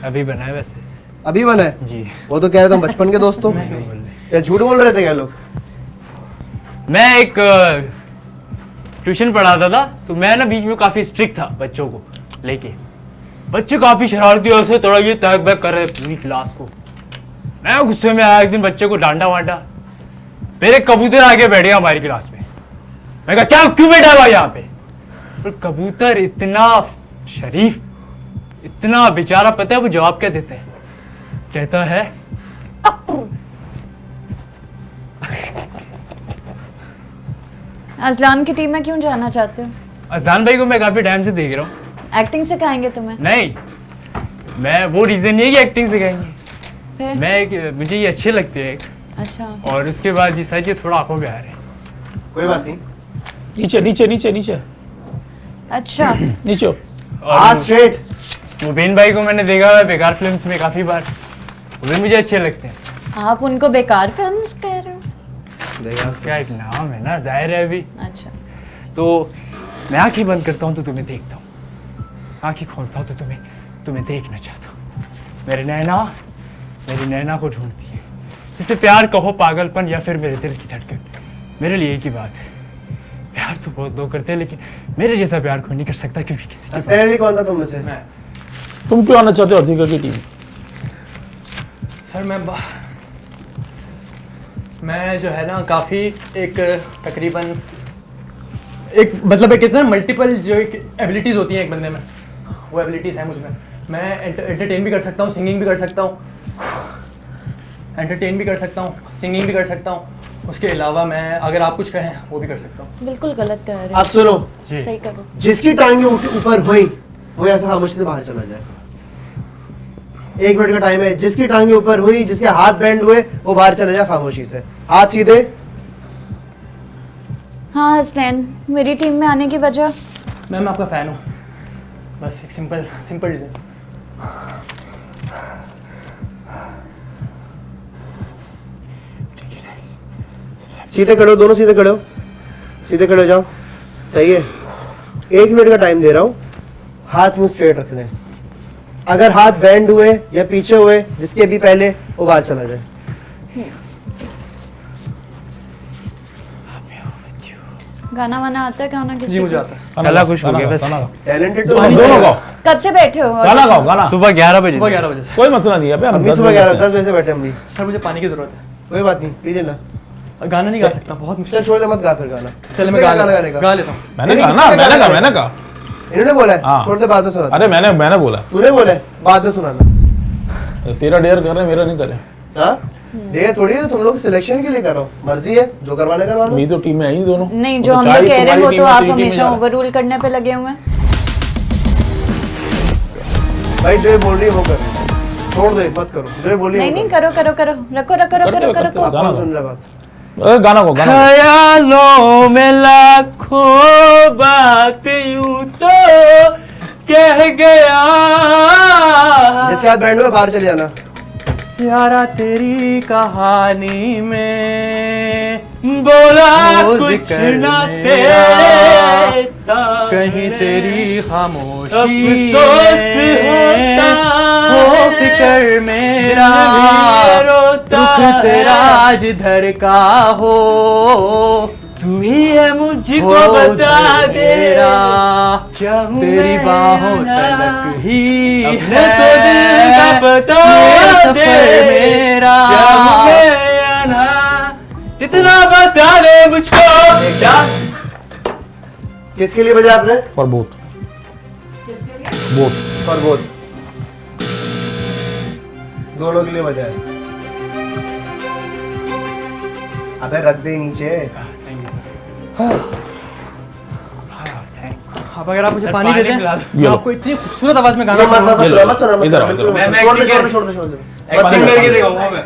अभी बना है वैसे। अभी बना है। जी। वो तो कह रहे तुम बचपन के दोस्त हो। क्या झूठ बोल रहे थे क्या लोग? मैं एक ट्यूशन पढ़ाता था, तो मैं ना बीच में काफ़ी स्ट्रिक्ट था बच्चों को लेके। बच्चे काफ़ी शरारती और से थोड़ा ये तैक बैक कर रहे पूरी क्लास को। मैं गुस्से में आया एक दिन, बच्चे को डांटा वांटा। मेरे कबूतर आके बैठ गया हमारी क्लास में। मैं कहा क्या क्यों बैठा हुआ यहाँ पे? और कबूतर इतना शरीफ, इतना बेचारा, पता है वो जवाब क्या देता है? कहता है अजलान की टीम में क्यों जाना चाहते हो? अजान भाई को मैं काफ़ी टाइम से देख रहा हूँ। एक्टिंग सिखाएंगे तुम्हें? नहीं, मैं वो रीज़न नहीं है कि एक्टिंग सिखाएंगे। फिर? मुझे ये अच्छे लगते हैं अच्छा, और उसके बाद ये सच ये थोड़ा आंखों में आ रहे हैं। कोई बात नहीं, नीचे नीचे नीचे नीचे अच्छा। नीचे। हाथ स्ट्रेट। मुबीन भाई को मैंने देखा हुआ है बेकार फिल्म्स में काफ़ी बार, वो भी मुझे अच्छे लगते हैं। आप उनको बेकार फिल्म्स कह रहे हो? क्या एक नाम है ना, जाहिर है अभी। अच्छा, तो मैं आंखें बंद करता हूँ तो तुम्हें देखता हूँ, आंखें खोलता हूँ तो तुम्हें देखना चाहता हूँ। मेरी नैना को ढूंढती है। जैसे प्यार कहो पागलपन या फिर मेरे दिल की धड़कन, मेरे लिए एक ही बात है। प्यार तो बहुत लोग करते हैं लेकिन मेरे जैसा प्यार कोई नहीं कर सकता, क्योंकि किसी के हंसने वाली कौन था तुम में से? तुम क्यों आना चाहते हो अर्जिका की टीम? सर मैं जो है ना काफ़ी एक तकरीबन एक मतलब एक कितना मल्टीपल जो एक एबिलिटीज़ होती हैं एक बंदे में, वो एबिलिटीज़ हैं मुझ में। मैं एंटरटेन भी कर सकता हूँ, सिंगिंग भी कर सकता हूँ, एंटरटेन भी कर सकता हूँ, सिंगिंग भी कर सकता हूँ। उसके अलावा मैं अगर आप कुछ कहें वो भी कर सकता हूँ। बिल्कुल गलत कह रहे आप सुनो, हो, सही करो। जिसकी टांगे ऊपर हुई वो ऐसा खामोशी से बाहर चला जाए। 1 मिनट का टाइम है। जिसकी टांगे ऊपर हुई, जिसके हाथ बैंड हुए, वो बाहर चले जाए खामोशी से। हाथ सीधे। हाँ हसनैन, मेरी टीम में आने की वजह? मैं आपका फ़ैन हूँ। बस एक सिंपल सिंपल रीजन। सीधे खड़े हो, दोनों सीधे खड़े हो, सीधे खड़े हो जाओ। सही है, 1 मिनट का टाइम दे रहा हूँ, हाथ मुंह स्ट्रेट रखने हैं। अगर हाथ बैंड हुए या पीछे हुए, जिसके भी पहले वो बाहर चला जाए। गाना वाना आता है? गाना किसी जी मुझे को? आता है। गला खुश हो गया बस। टैलेंटेड तो तो हम दोनों गाओ, कब से बैठे हो? गाना गाओ, गाना सुबह 11 बजे। सुबह 11 बजे से। कोई मसला नहीं है अबे, हम अम्मी 10 सुबह बजे 11 से 10 बजे से बैठे अम्मी। सर मुझे पानी की जरूरत है, कोई बात नहीं, पी लेना। गाना नहीं गा सकता, बहुत मुश्किल। चल छोड़ दे, मत गा फिर गाना। चल मैं गाना गाने का। गा लेता हूँ। मैंने कहा ना, मैंने कहा इन्होंने बोला है, हाँ। छोड़ दे, बाद में सुना। अरे मैंने बोला, तूने बोला है, बाद में सुनाना। तेरा डेयर कर रहे मेरा नहीं करे। हाँ, ये थोड़ी है तुम लोग सिलेक्शन के लिए करो, मर्जी है, जो करवाने करवा लो। मेरी तो टीम में है ही दोनों। नहीं, वो जो तो हम चाहे लोग कह रहे हैं वो तुम्हारी तो टीम है, आप तेरी टीम में हमेशा जा रहा है। ओवररूल करने पे लगे हुए हैं। भाई जो ये बोल रही है वो कर, छोड़ दे, मत करो, जो ये बोल रही है नहीं वो नहीं, करो करो करो, रखो रखो रखो करते रखो करते रखो। गाना कौन गाओ। सुन रहा है बात? गाना को गाना ख्यालों में लाखों बात यूं तो कह गया। जिसके हाथ बैंड हुआ बाहर चले जाना। यारा तेरी कहानी में बोला वो कुछ जिक्र ना मेरा, तेरे सामने, कहीं तेरी खामोशी अफसोस होता हो फिकर मेरा, दिल रोता दुख तेरा है। जिधर का हो, तू ही है मुझको हो बता दे तेरा, चाहूं तेरी मैं बाहों ना। तलक ही अपने है तो दिल का बता ये दे सफर मेरा। चाहूं मैं या ना। इतना बता दे मुझको। क्या किसके लिए बजा आपने? For both, both for both, दोनों के लिए बजा है। अबे रख दे नीचे। अब अगर आप मुझे सर, पानी पानी देते पिला हैं, दो। मैं आपको इतनी खूबसूरत आवाज में गाना मत सुनाऊंगा। मत ये लो, सुना, मत सुना, मत इधर सुना, आओ, बिल्कुल इधर मत। आओ। छोड़ दे, मैं छोड़ दे, एक्टिंग छोड़ दे, छोड़ दे। एक्टिंग करके करके दिखाऊंगा मैं।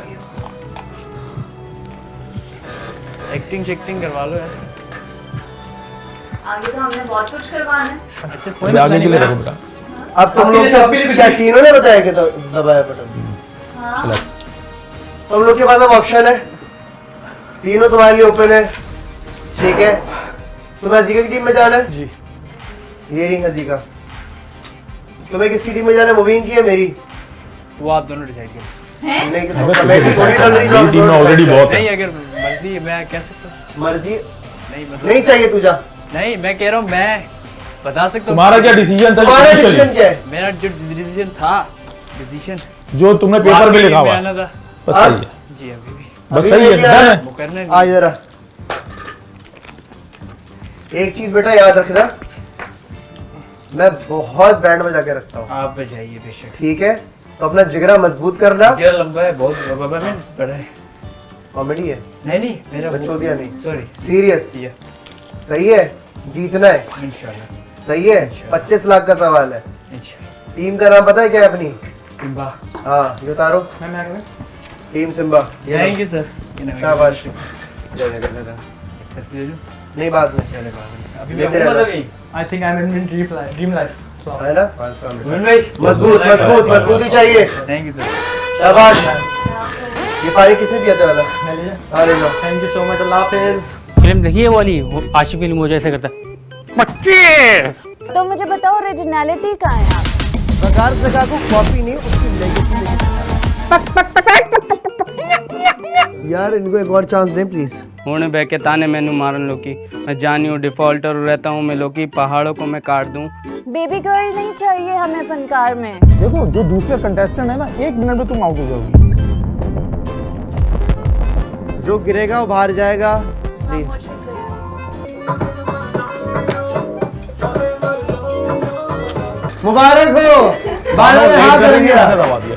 एक्टिंग शेक्टिंग करवा लो यार। आगे तो हमने बहुत कुछ करवाना है। अच्छा, कोई मसला आगे के नहीं, लिए मैं- रखो बेटा। अब तुम लोग आपके लिए सब कुछ क्या नहीं। तीनों ने बताया कि दबाया बटन? तुम लोग के पास अब ऑप्शन है, तीनों तुम्हारे लिए ओपन है, ठीक है? तुम्हें अजीका की टीम में जाना है? जी। ये रिंग अजीका। तुम्हें किसकी टीम में जाना है? मुबीन की है मेरी? वो आप दोनों डिसाइड करो। नहीं, अबे कमेटी थोड़ी डल रही, मेरी टीम में ऑलरेडी बहुत नहीं है। अगर मर्जी मैं कह सकता हूँ। मर्जी नहीं मतलब नहीं चाहिए तुझा। नहीं मैं कह रहा हूँ मैं बता सकता हूँ। तुम्हारा क्या डिसीजन था? तुम्हारा officially? डिसीजन क्या है? मेरा जो डिसीजन था, डिसीजन जो तुमने पेपर पे लिखा हुआ है, आना था। बस सही है, जी अभी भी बस अभी सही है, नहीं लिया डन है। है। वो करना आ जरा, एक चीज बेटा याद रखना, मैं बहुत बैंड में जाके रखता हूँ, आप बजाइए बेशक। ठीक है? तो अपना जिगरा मजबूत करना। ये लंबा है बहुत बाबा में बड़ा है। कॉमेडी है, नहीं मेरा बचोदिया नहीं, सॉरी सीरियस। ये सही है, जीतना है, इंशाल्लाह सही है। 25 लाख का सवाल है। इंशाल्लाह। टीम का नाम पता है क्या है अपनी? सिम्बा। हाँ, ये उतारो, मैं आगे team Simba. Thank you sir. शाबाश। ले लो। नहीं, बाद में चले बाद अभी लेते मैं रहना। I think I am in dream life. है ना? मोहन भाई मजबूत मजबूत मजबूती चाहिए। Thank you sir. शाबाश। ये पानी किसने पिया था वाला? मैं ले हाँ, ले लो। थैंक यू सो मच, अल्लाह हाफिज। फिल्म देखी है वो वाली, वो आशिक फिल्म वो जैसे करता है। तो मुझे बताओ ओरिजिनलिटी कहाँ है? आप वकार जगह को कॉपी नहीं, उसकी लेगेसी यार, इनको एक और चांस दें प्लीज। हुण बहके ताने मैनू मारन लोकी, मैं जानी हूँ डिफॉल्टर रहता हूँ मैं लोकी, पहाड़ों को मैं काट दूँ। बेबी गर्ल नहीं चाहिए हमें फनकार में। देखो जो दूसरे कंटेस्टेंट है ना, 1 मिनट में तुम आउट हो जाओगी। जो गिरेगा वो बाहर जाएगा। प्लीज। मुबारक हो, बालों ने हाथ धर दिया। दबा दिया।